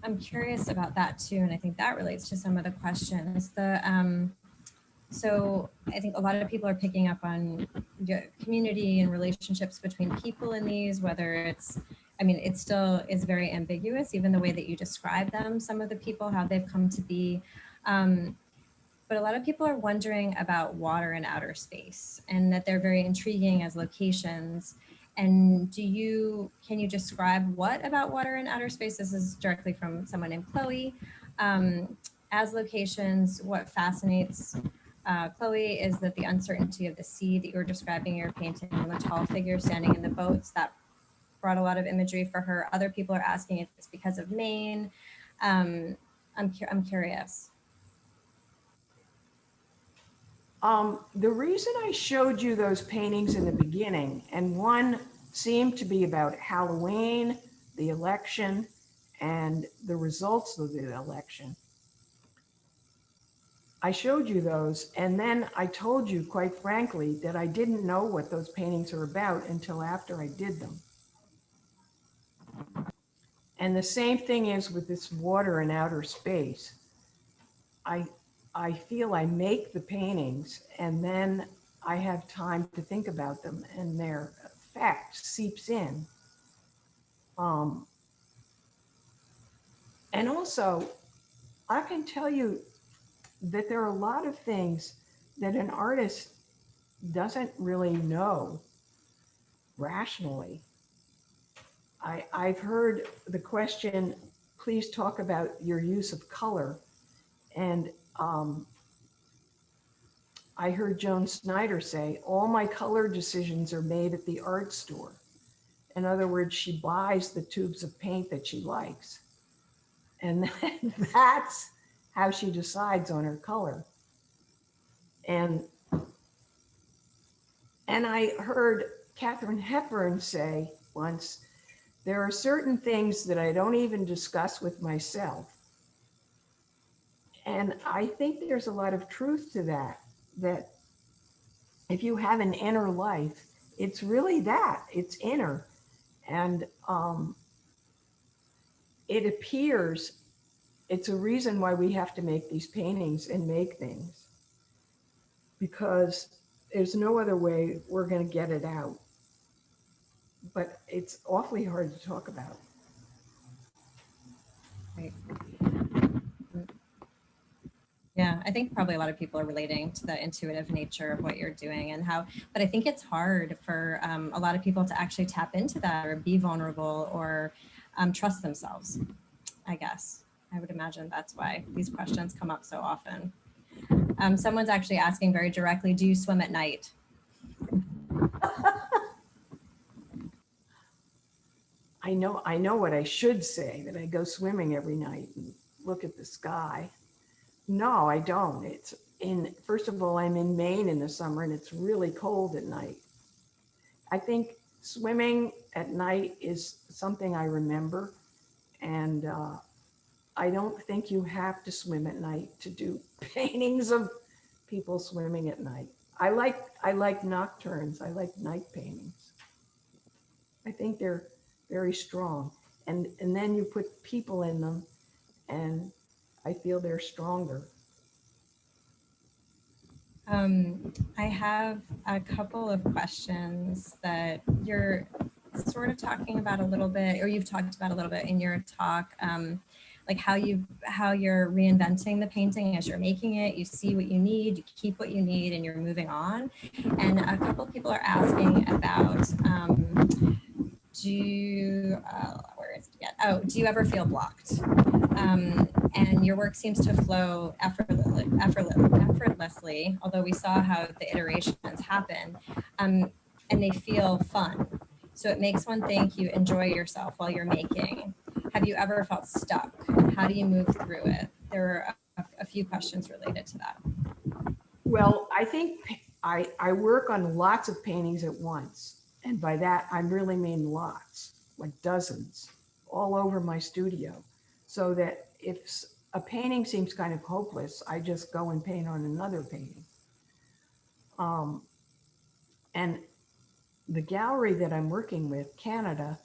I'm curious about that too, and I think that relates to some of the questions. So I think a lot of people are picking up on community and relationships between people in these, whether it's, I mean, it still is very ambiguous, even the way that you describe them, some of the people, how they've come to be. But a lot of people are wondering about water and outer space, and that they're very intriguing as locations. And can you describe what about water and outer space? This is directly from someone named Chloe. As locations, what fascinates Chloe is that the uncertainty of the sea that you were describing in your painting, and the tall figure standing in the boats, that brought a lot of imagery for her. Other people are asking if it's because of Maine. I'm curious. The reason I showed you those paintings in the beginning, and one seemed to be about Halloween, the election, and the results of the election. I showed you those, and then I told you, quite frankly, that I didn't know what those paintings are about until after I did them. And the same thing is with this water and outer space. I feel I make the paintings, and then I have time to think about them, and their effect seeps in. And also, I can tell you, that there are a lot of things that an artist doesn't really know rationally. I've heard the question, please talk about your use of color. And I heard Joan Snyder say, all my color decisions are made at the art store. In other words, she buys the tubes of paint that she likes. And that's how she decides on her color. And I heard Katherine Hepburn say once, there are certain things that I don't even discuss with myself. And I think there's a lot of truth to that, that if you have an inner life, it's really that, it's inner. And it appears, it's a reason why we have to make these paintings and make things, because there's no other way we're going to get it out. But it's awfully hard to talk about. Right. Yeah, I think probably a lot of people are relating to the intuitive nature of what you're doing and how, but I think it's hard for a lot of people to actually tap into that or be vulnerable or trust themselves, I guess. I would imagine that's why these questions come up so often. Someone's actually asking very directly, do you swim at night? I know what I should say, that I go swimming every night and look at the sky. No, I don't. It's first of all, I'm in Maine in the summer and it's really cold at night. I think swimming at night is something I remember, and I don't think you have to swim at night to do paintings of people swimming at night. I like nocturnes. I like night paintings. I think they're very strong. And then you put people in them and I feel they're stronger. I have a couple of questions that you're sort of talking about a little bit, or you've talked about a little bit in your talk, like how you're reinventing the painting as you're making it. You see what you need, you keep what you need, and you're moving on. And a couple of people are asking about, do you ever feel blocked? And your work seems to flow effortlessly, although we saw how the iterations happen, and they feel fun. So it makes one think you enjoy yourself while you're making. Have you ever felt stuck? How do you move through it? There are a few questions related to that. Well, I think I work on lots of paintings at once. And by that, I really mean lots, like dozens, all over my studio. So that if a painting seems kind of hopeless, I just go and paint on another painting. And the gallery that I'm working with, Canada,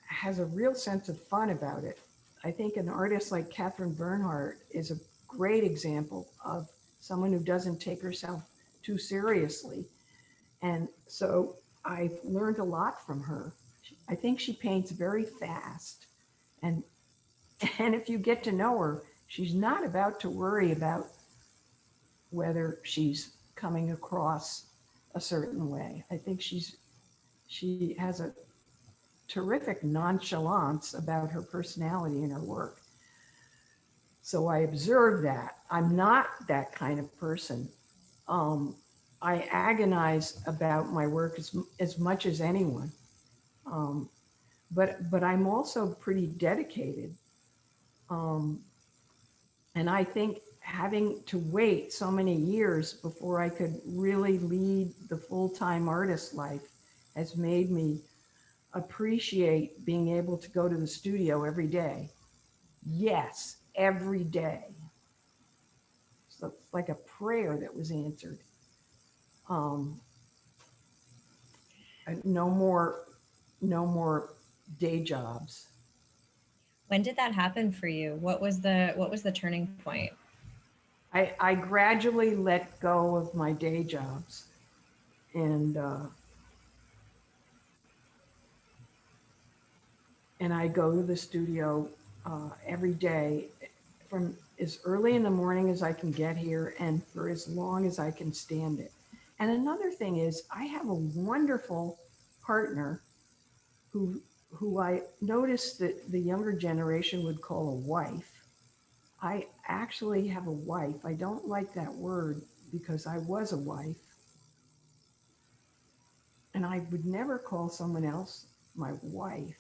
has a real sense of fun about it. I think an artist like Katherine Bernhardt is a great example of someone who doesn't take herself too seriously. And so I've learned a lot from her. I think she paints very fast. And if you get to know her, she's not about to worry about whether she's coming across a certain way. I think she has a terrific nonchalance about her personality and her work. So I observe that. I'm not that kind of person. I agonize about my work as much as anyone. But I'm also pretty dedicated. And I think having to wait so many years before I could really lead the full-time artist life has made me appreciate being able to go to the studio every day. Yes, every day. So it's like a prayer that was answered. No more day jobs. When did that happen for you? What was the turning point? I gradually let go of my day jobs, and I go to the studio every day from as early in the morning as I can get here and for as long as I can stand it. And another thing is I have a wonderful partner who I noticed that the younger generation would call a wife. I actually have a wife. I don't like that word because I was a wife. And I would never call someone else my wife.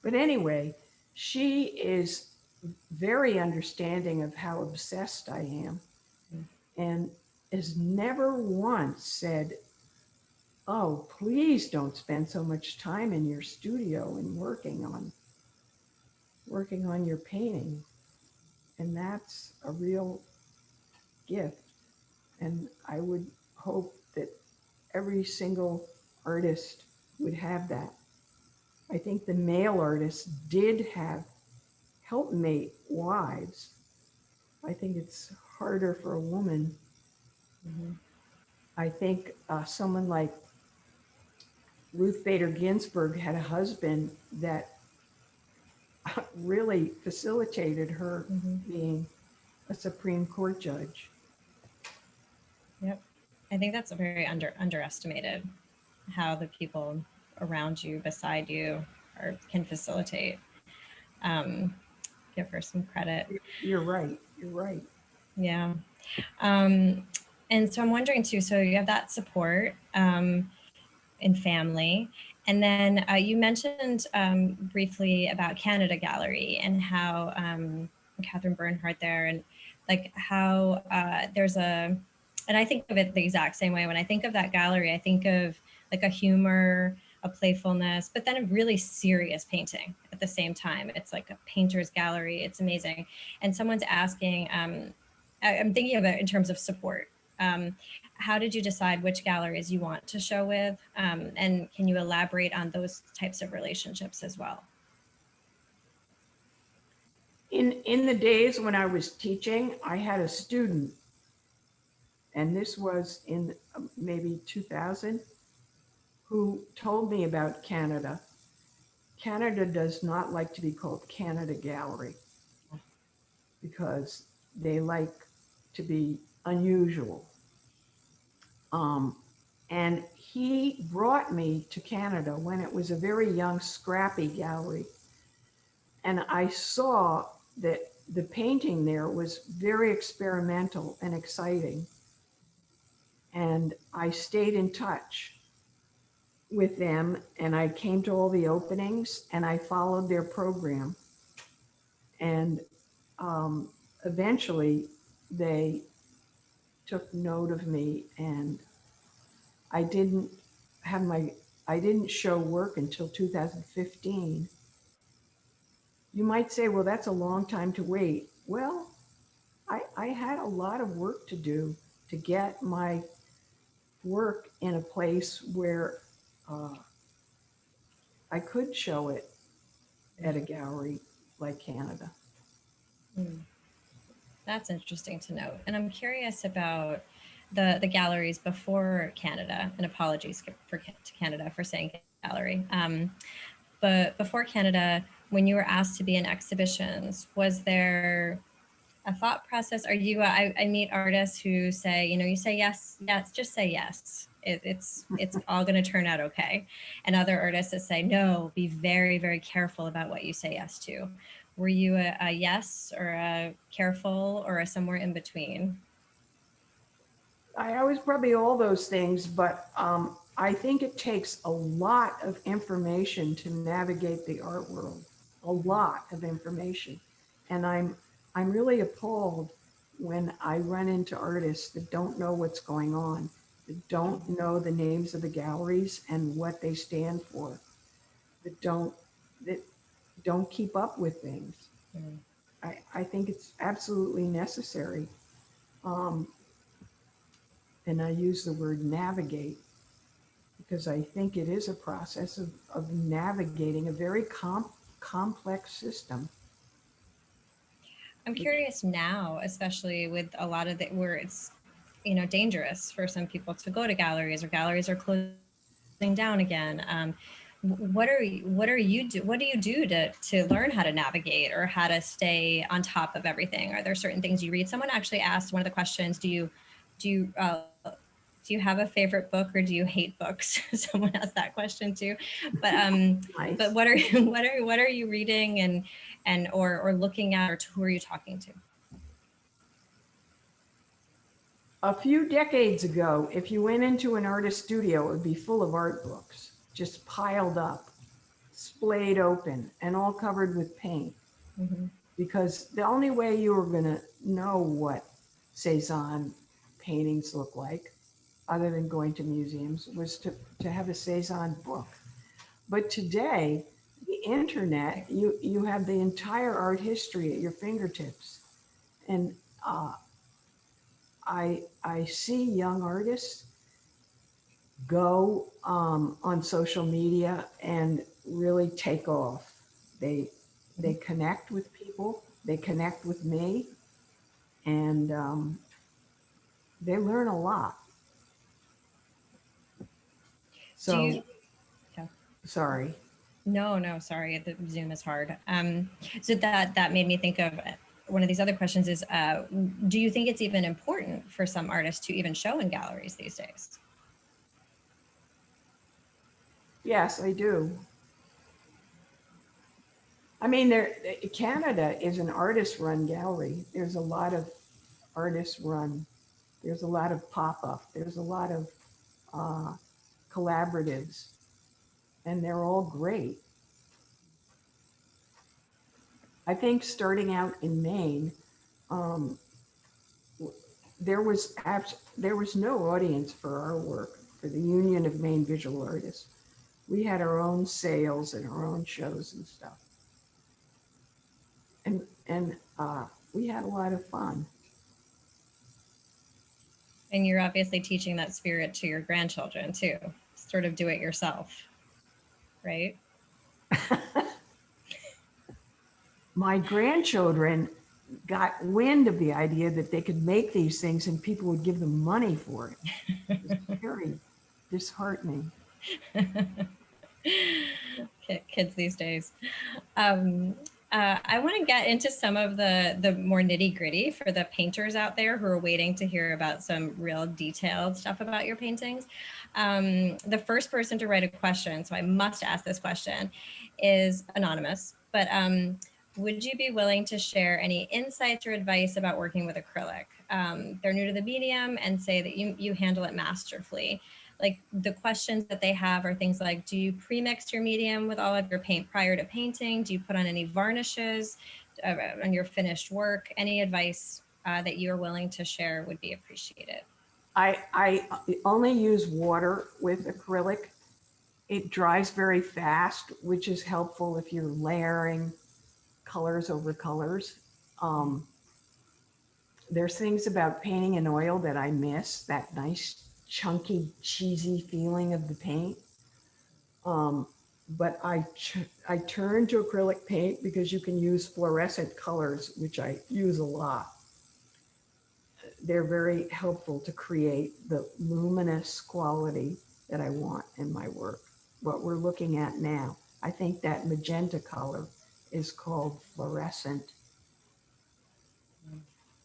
But anyway, she is very understanding of how obsessed I am and has never once said, oh, please don't spend so much time in your studio and working on your painting. And that's a real gift. And I would hope that every single artist would have that. I think the male artists did have helpmate wives. I think it's harder for a woman. Mm-hmm. I think someone like Ruth Bader Ginsburg had a husband that really facilitated her being a Supreme Court judge. Yep. I think that's a very underestimated, how the people around you, beside you, can facilitate. Give her some credit. You're right. You're right. Yeah. And so I'm wondering too, so you have that support in family. And then you mentioned briefly about Canada Gallery and how Katherine Bernhardt there, and like how there's and I think of it the exact same way. When I think of that gallery, I think of like a humor, a playfulness, but then a really serious painting at the same time. It's like a painter's gallery. It's amazing. And someone's asking, I'm thinking of it in terms of support. How did you decide which galleries you want to show with? And can you elaborate on those types of relationships as well? In the days when I was teaching, I had a student, and this was in maybe 2000, who told me about Canada. Canada does not like to be called Canada Gallery because they like to be unusual. And he brought me to Canada when it was a very young, scrappy gallery. And I saw that the painting there was very experimental and exciting. And I stayed in touch with them, and I came to all the openings and I followed their program. And eventually they took note of me, and I didn't show work until 2015. You might say, well, that's a long time to wait. Well, I had a lot of work to do to get my work in a place where I could show it at a gallery like Canada. That's interesting to note. And I'm curious about the galleries before Canada, and apologies to Canada for saying gallery. But before Canada, when you were asked to be in exhibitions, was there a thought process? Are you, I meet artists who say, you say yes, just say yes. It's all going to turn out okay. And other artists that say, no, be very, very careful about what you say yes to. Were you a yes or a careful or a somewhere in between? I was probably all those things, but I think it takes a lot of information to navigate the art world, a lot of information. And I'm really appalled when I run into artists that don't know what's going on, that don't know the names of the galleries and what they stand for, that don't keep up with things. Mm. I think it's absolutely necessary. And I use the word navigate because I think it is a process of navigating a very complex system. I'm curious now, especially with a lot of where it's, dangerous for some people to go to galleries, or galleries are closing down again. what do you do to learn how to navigate or how to stay on top of everything? Are there certain things you read? Someone actually asked one of the questions, do you have a favorite book or do you hate books? Someone asked that question too. But Nice. but what are you reading or looking at, or who are you talking to? A few decades ago, if you went into an artist studio, it would be full of art books, just piled up, splayed open, and all covered with paint. Mm-hmm. Because the only way you were going to know what Cezanne paintings look like, other than going to museums, was to have a Cezanne book. But today, the internet, you have the entire art history at your fingertips. And I see young artists go on social media and really take off. They connect with people, they connect with me, and they learn a lot. So, Yeah. sorry. No, sorry. The Zoom is hard. So that made me think of one of these other questions is, do you think it's even important for some artists to even show in galleries these days? Yes, I do. I mean, Canada is an artist-run gallery. There's a lot of artist-run. There's a lot of pop-up. There's a lot of collaboratives, and they're all great. I think starting out in Maine, there was no audience for our work, for the Union of Maine Visual Artists. We had our own sales and our own shows and stuff. And we had a lot of fun. And you're obviously teaching that spirit to your grandchildren too, sort of do it yourself, right? My grandchildren got wind of the idea that they could make these things and people would give them money for it. It was very disheartening. Kids these days. I want to get into some of the more nitty gritty for the painters out there who are waiting to hear about some real detailed stuff about your paintings. The first person to write a question, so I must ask this question, is anonymous, but would you be willing to share any insights or advice about working with acrylic? They're new to the medium and say that you handle it masterfully. Like the questions that they have are things like, do you pre-mix your medium with all of your paint prior to painting? Do you put on any varnishes on your finished work? Any advice that you're willing to share would be appreciated. I only use water with acrylic. It dries very fast, which is helpful if you're layering colors over colors. There's things about painting in oil that I miss, that nice, chunky, cheesy feeling of the paint. But I turn to acrylic paint because you can use fluorescent colors, which I use a lot. They're very helpful to create the luminous quality that I want in my work. What we're looking at now, I think that magenta color is called fluorescent,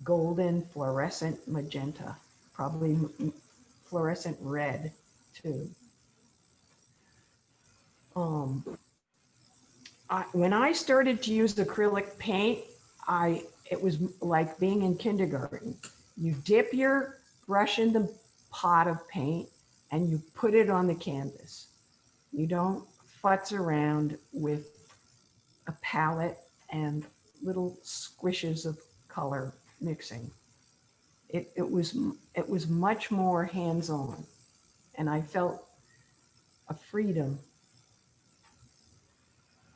golden fluorescent magenta, probably fluorescent red too. When I started to use acrylic paint, it was like being in kindergarten. You dip your brush in the pot of paint and you put it on the canvas. You don't futz around with a palette and little squishes of color mixing. It was much more hands-on, and I felt a freedom,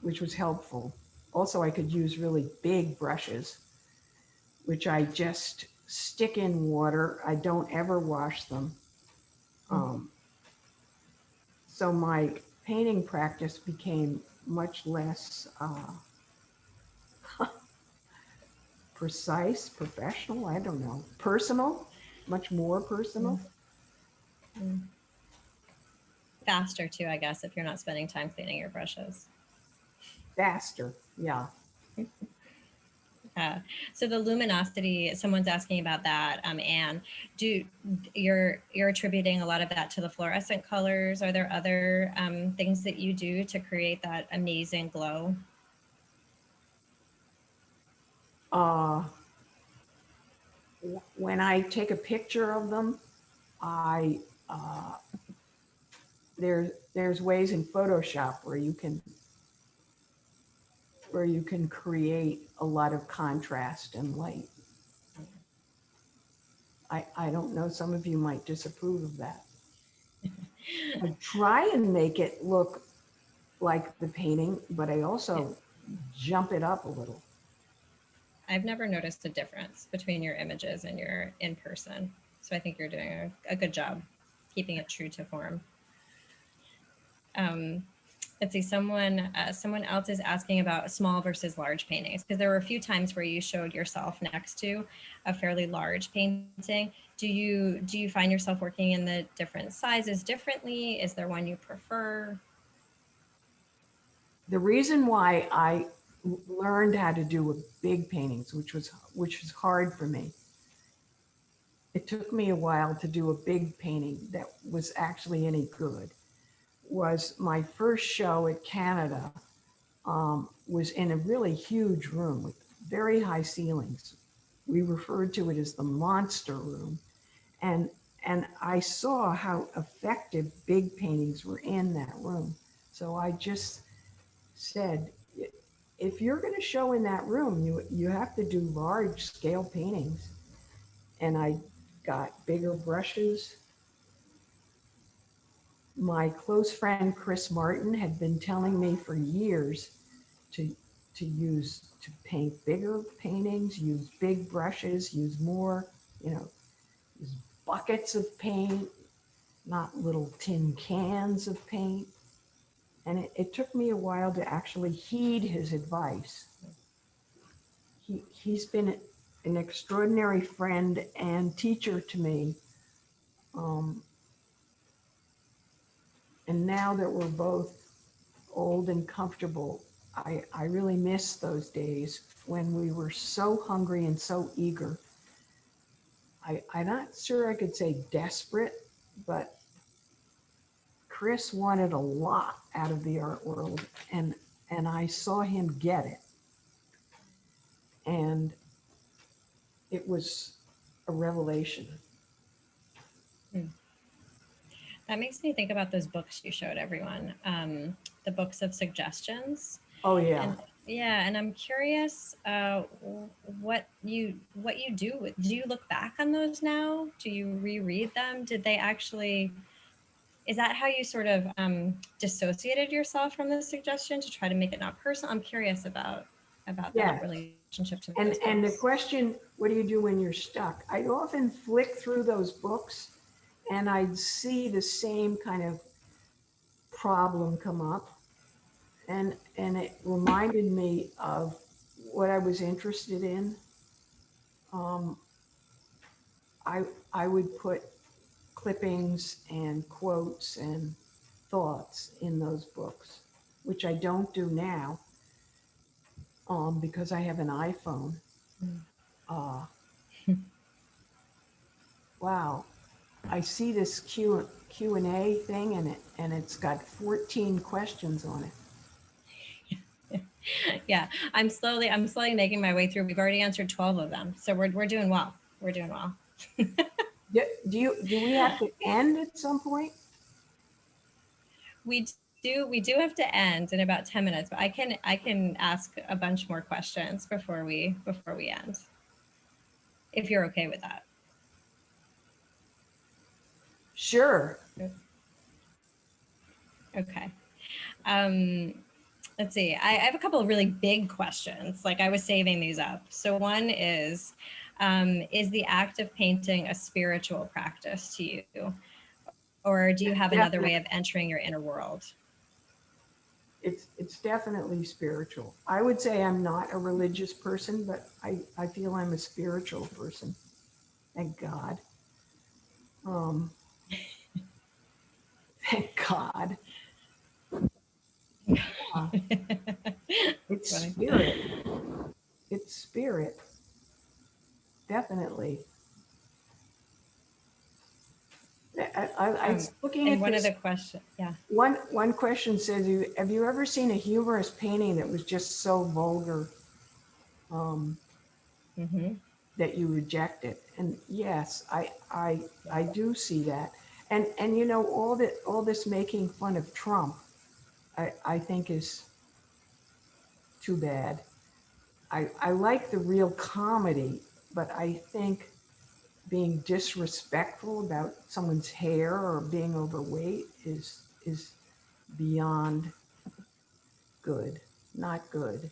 which was helpful. Also, I could use really big brushes, which I just stick in water. I don't ever wash them. So my painting practice became much less precise, professional, I don't know, personal, much more personal. Faster too, I guess, if you're not spending time cleaning your brushes. Faster, yeah. So the luminosity, someone's asking about that, Anne. You're attributing a lot of that to the fluorescent colors? Are there other things that you do to create that amazing glow? When I take a picture of them, I there's ways in Photoshop where you can create a lot of contrast and light. I don't know, some of you might disapprove of that. I try and make it look like the painting, but I also jump it up a little. I've never noticed a difference between your images and your in person. So I think you're doing a good job keeping it true to form. Let's see, someone else is asking about small versus large paintings, because there were a few times where you showed yourself next to a fairly large painting. Do you find yourself working in the different sizes differently? Is there one you prefer? The reason why I learned how to do big paintings, which was hard for me. It took me a while to do a big painting that was actually any good. Was my first show at Canada was in a really huge room with very high ceilings. We referred to it as the monster room. And I saw how effective big paintings were in that room. So I just said, if you're going to show in that room, you have to do large scale paintings. And I got bigger brushes. My close friend Chris Martin had been telling me for years to paint bigger paintings, use big brushes, use more, use buckets of paint, not little tin cans of paint. And it took me a while to actually heed his advice. He's been an extraordinary friend and teacher to me. And now that we're both old and comfortable, I really miss those days when we were so hungry and so eager. I'm not sure I could say desperate, but Chris wanted a lot out of the art world, and I saw him get it. And it was a revelation. That makes me think about those books you showed everyone, the books of suggestions. Oh yeah. And I'm curious what you do. Do you look back on those now? Do you reread them? Did they actually? Is that how you sort of dissociated yourself from the suggestion to try to make it not personal? I'm curious about that relationship to those books. And the question, what do you do when you're stuck? I'd often flick through those books and I'd see the same kind of problem come up. And it reminded me of what I was interested in. I would put clippings and quotes and thoughts in those books, which I don't do now because I have an iPhone. Wow, I see this Q&A thing and it's got 14 questions on it. Yeah, I'm slowly making my way through. We've already answered 12 of them, so we're doing well. We're doing well. Do we have to end at some point? We do have to end in about 10 minutes, but I can ask a bunch more questions before we end, if you're okay with that. Sure. Okay. Let's see. I have a couple of really big questions. Like, I was saving these up. So one is the act of painting a spiritual practice to you? Or do you have another way of entering your inner world? It's definitely spiritual. I would say I'm not a religious person, but I feel I'm a spiritual person. Thank God. Thank God. Yeah, it's Funny. spirit. It's spirit. Definitely. I was looking And at one of this. the questions, yeah. One question says, have you ever seen a humorous painting that was just so vulgar Mm-hmm. that you reject it? And yes, I do see that. And you know, all this making fun of Trump, I think is too bad. I like the real comedy, but I think being disrespectful about someone's hair or being overweight is beyond good, not good.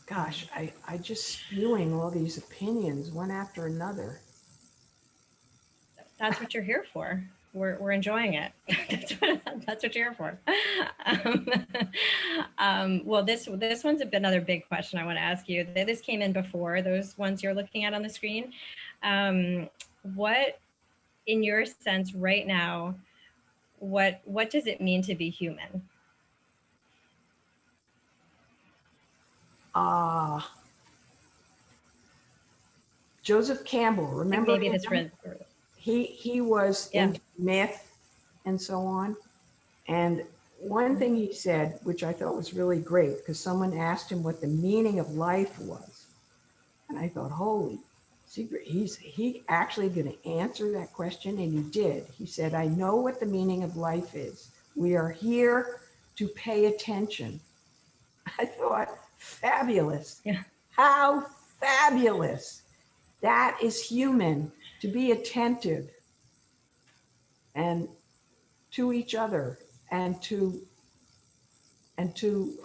Gosh, I just spewing all these opinions one after another. That's what you're here for. We're enjoying it. That's what you're here for. Um, well, this one's another big question I want to ask you. This came in before those ones you're looking at on the screen. What, in your sense right now, what does it mean to be human? Joseph Campbell, Like remember maybe him? this, He was yeah. into myth and so on. And one thing he said, which I thought was really great, because someone asked him what the meaning of life was. And I thought, holy secret, he actually going to answer that question, and he did. He said, I know what the meaning of life is. We are here to pay attention. I thought, fabulous. Yeah. How fabulous. That is human, to be attentive and to each other and to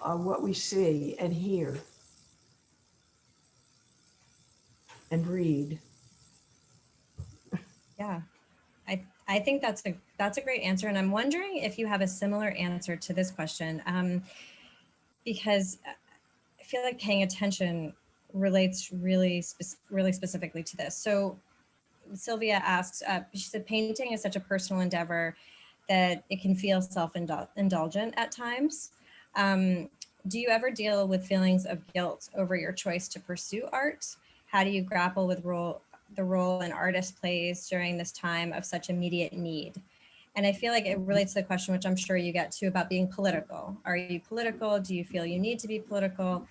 what we see and hear and read. Yeah. I think that's a great answer. And I'm wondering if you have a similar answer to this question, because I feel like paying attention relates really specifically to this. So Sylvia asks, she said, painting is such a personal endeavor that it can feel self-indulgent at times. Do you ever deal with feelings of guilt over your choice to pursue art? How do you grapple with the role an artist plays during this time of such immediate need? And I feel like it relates to the question, which I'm sure you get to, about being political. Are you political? Do you feel you need to be political?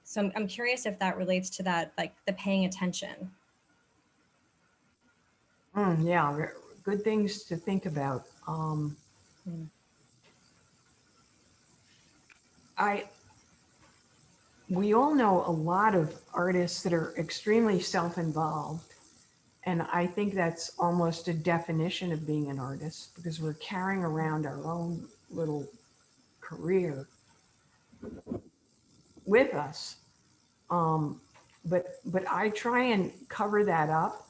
So I'm curious if that relates to that, like the paying attention. Yeah, good things to think about. Mm. We all know a lot of artists that are extremely self-involved. And I think that's almost a definition of being an artist, because we're carrying around our own little career with us. But I try and cover that up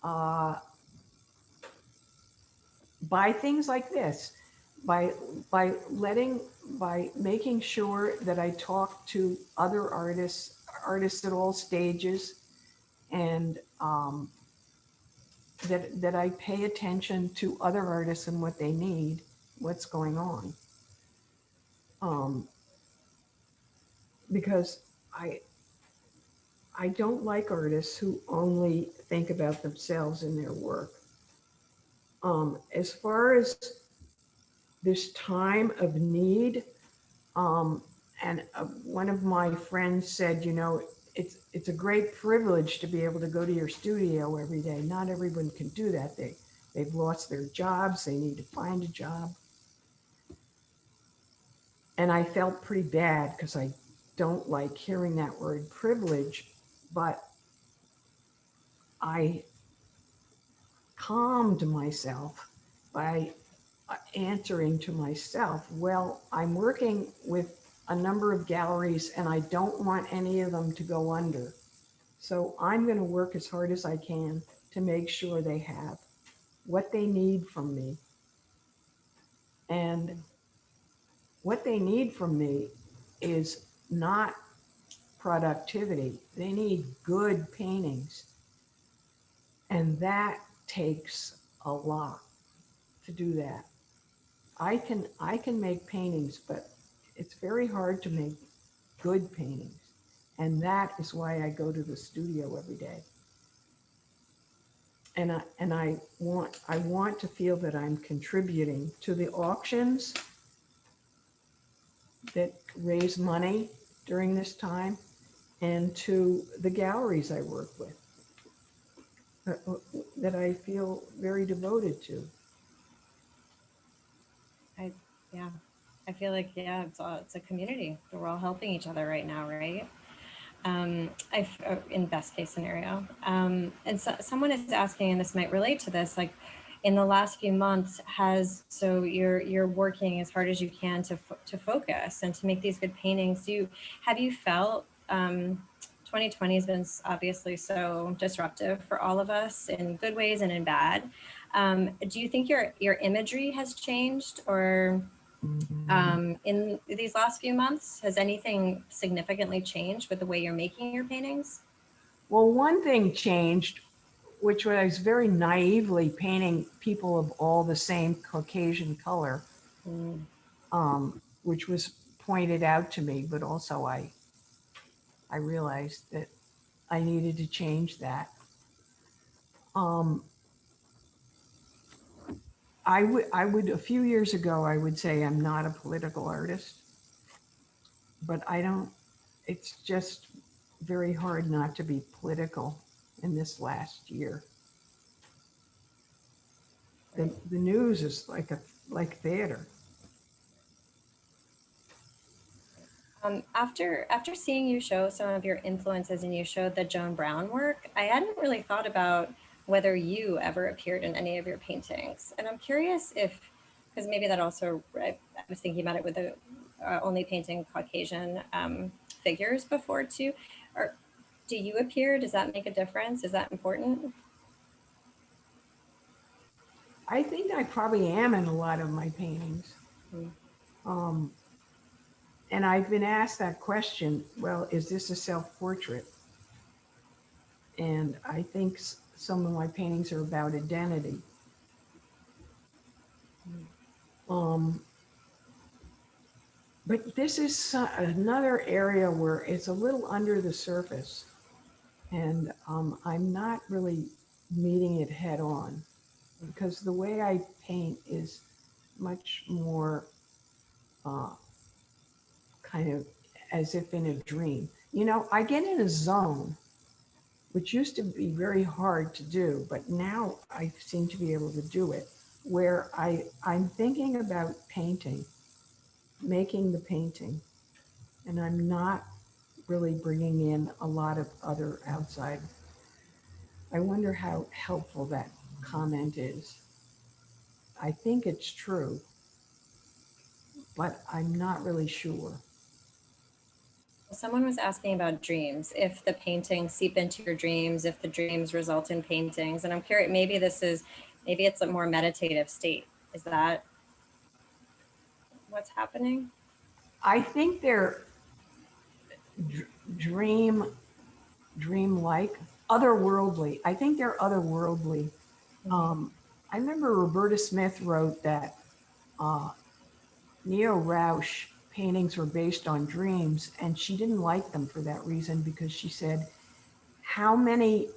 uh, by things like this, by by making sure that I talk to other artists at all stages, and that I pay attention to other artists and what they need, what's going on. Because I don't like artists who only think about themselves in their work. As far as this time of need, and one of my friends said, you know, it's a great privilege to be able to go to your studio every day. Not everyone can do that. They've lost their jobs. They need to find a job. And I felt pretty bad because I don't like hearing that word privilege, but I calmed myself by answering to myself, well, I'm working with a number of galleries and I don't want any of them to go under. So I'm going to work as hard as I can to make sure they have what they need from me. And what they need from me is not productivity. They need good paintings. And that takes a lot to do that. I can make paintings, but it's very hard to make good paintings. And that is why I go to the studio every day. And I want to feel that I'm contributing to the auctions that raise money during this time, and to the galleries I work with that I feel very devoted to. Yeah, I feel like, yeah, it's a community. We're all helping each other right now, right? In best case scenario. And so someone is asking, and this might relate to this, like in the last few months, so you're working as hard as you can to focus and to make these good paintings. Have you felt 2020 has been obviously so disruptive for all of us in good ways and in bad. Do you think your imagery has changed, or in these last few months, has anything significantly changed with the way you're making your paintings? Well, one thing changed, which was I was very naively painting people of all the same Caucasian color, which was pointed out to me, but also I realized that I needed to change that. I would a few years ago, I would say I'm not a political artist, but I don't, it's just very hard not to be political in this last year. The news is like theater. After seeing you show some of your influences and you showed the Joan Brown work, I hadn't really thought about whether you ever appeared in any of your paintings. And I'm curious if, because maybe that also, I was thinking about it with the only painting Caucasian figures before too. Or do you appear? Does that make a difference? Is that important? I think I probably am in a lot of my paintings. Mm. And I've been asked that question, well, is this a self-portrait? And I think some of my paintings are about identity. But this is another area where it's a little under the surface, and I'm not really meeting it head on, because the way I paint is much more kind of as if in a dream. You know, I get in a zone, which used to be very hard to do, but now I seem to be able to do it, where I'm thinking about painting, making the painting, and I'm not really bringing in a lot of other outside. I wonder how helpful that comment is. I think it's true, but I'm not really sure. Someone was asking about dreams, if the paintings seep into your dreams, if the dreams result in paintings. And I'm curious, maybe it's a more meditative state. Is that what's happening? I think they're dream-like, otherworldly. I think they're otherworldly. I remember Roberta Smith wrote that Neo Rausch paintings were based on dreams, and she didn't like them for that reason, because she said, how many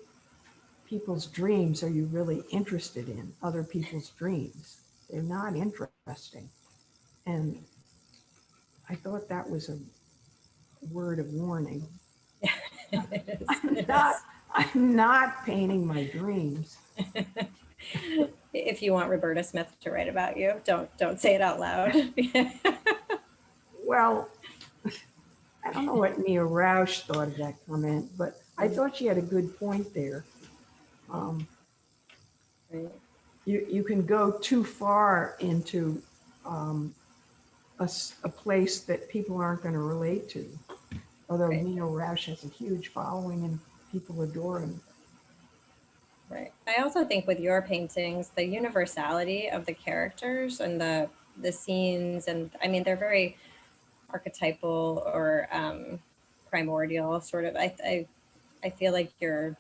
people's dreams are you really interested in? Other people's dreams. They're not interesting. And I thought that was a word of warning. I'm not painting my dreams. If you want Roberta Smith to write about you, don't say it out loud. Well, I don't know what Neo Rausch thought of that comment, but I thought she had a good point there. You can go too far into a place that people aren't going to relate to. Although Neo Rausch has a huge following and people adore him. Right. I also think with your paintings, the universality of the characters and the scenes, and I mean, they're very archetypal or primordial sort of. I feel like you're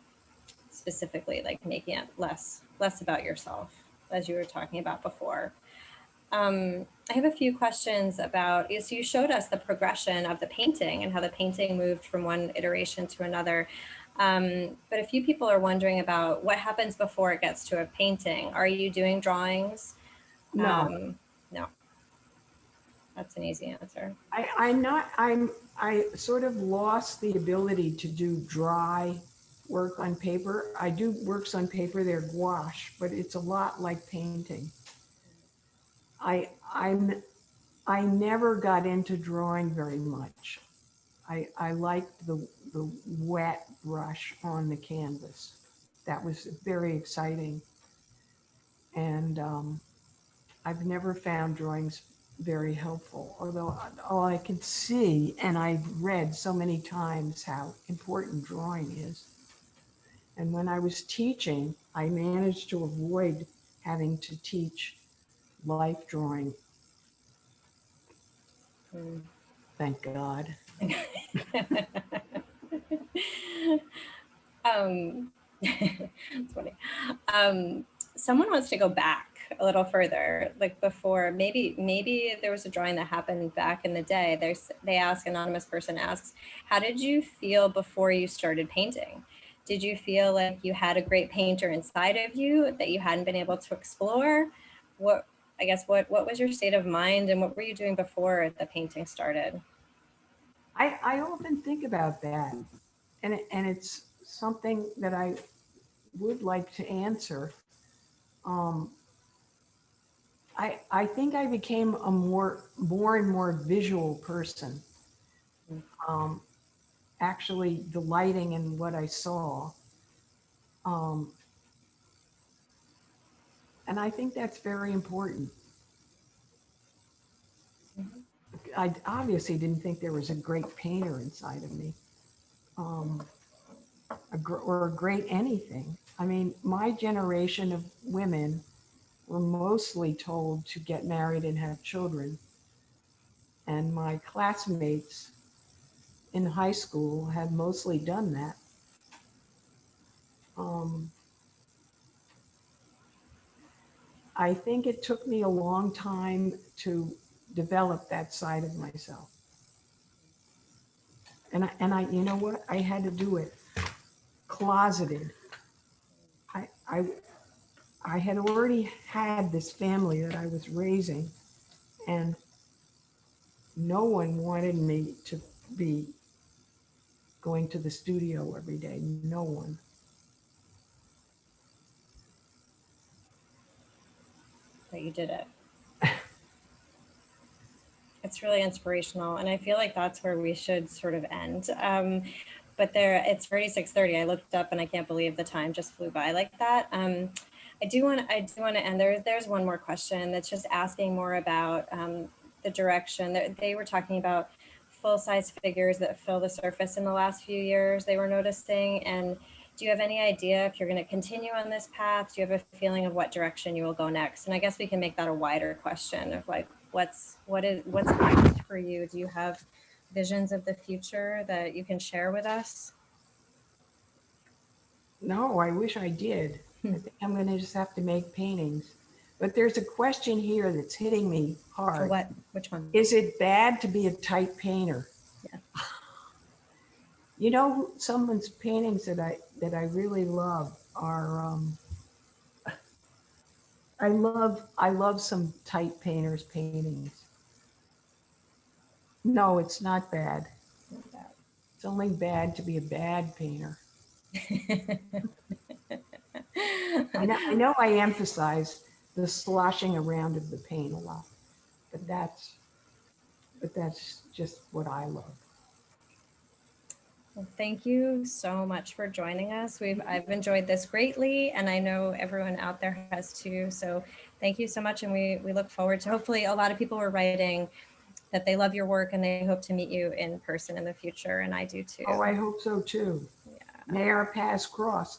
specifically, like making it less about yourself, as you were talking about before. I have a few questions about, so you showed us the progression of the painting and how the painting moved from one iteration to another. But a few people are wondering about what happens before it gets to a painting. Are you doing drawings? No. No. That's an easy answer. I sort of lost the ability to do dry work on paper. I do works on paper, they're gouache, but it's a lot like painting. I never got into drawing very much. I liked the wet brush on the canvas. That was very exciting. And I've never found drawings very helpful, although all I can see, and I've read so many times how important drawing is. And when I was teaching, I managed to avoid having to teach life drawing. Thank God. It's funny. Someone wants to go back a little further, like before, maybe there was a drawing that happened back in the day. They ask, anonymous person asks, how did you feel before you started painting? Did you feel like you had a great painter inside of you that you hadn't been able to explore? What was your state of mind, and what were you doing before the painting started? I often think about that, and it's something that I would like to answer. I think I became a more and more visual person, actually delighting in what I saw. And I think that's very important. I obviously didn't think there was a great painter inside of me, or a great anything. I mean, my generation of women were mostly told to get married and have children. And my classmates in high school had mostly done that. I think it took me a long time to develop that side of myself. And I you know what? I had to do it closeted. I had already had this family that I was raising, and no one wanted me to be going to the studio every day. No one. But you did it. It's really inspirational, and I feel like that's where we should sort of end. But it's already 6:30. I looked up, and I can't believe the time just flew by like that. I do want to end. There's one more question that's just asking more about the direction. They were talking about full-size figures that fill the surface in the last few years. They were noticing, and do you have any idea if you're going to continue on this path? Do you have a feeling of what direction you will go next? And I guess we can make that a wider question of like, what's next for you? Do you have visions of the future that you can share with us? No, I wish I did. I think I'm going to just have to make paintings. But there's a question here that's hitting me hard. What? Which one? Is it bad to be a type painter? Yeah. You know, someone's paintings that I really love are I love some type painters' paintings. No, it's not bad. Not bad. It's only bad to be a bad painter. I know I emphasize the sloshing around of the paint a lot, but that's just what I love. Well, thank you so much for joining us. I've enjoyed this greatly, and I know everyone out there has too. So thank you so much, and we look forward to, hopefully a lot of people are writing that they love your work and they hope to meet you in person in the future, and I do too. Oh, I hope so too. Yeah. May our paths cross.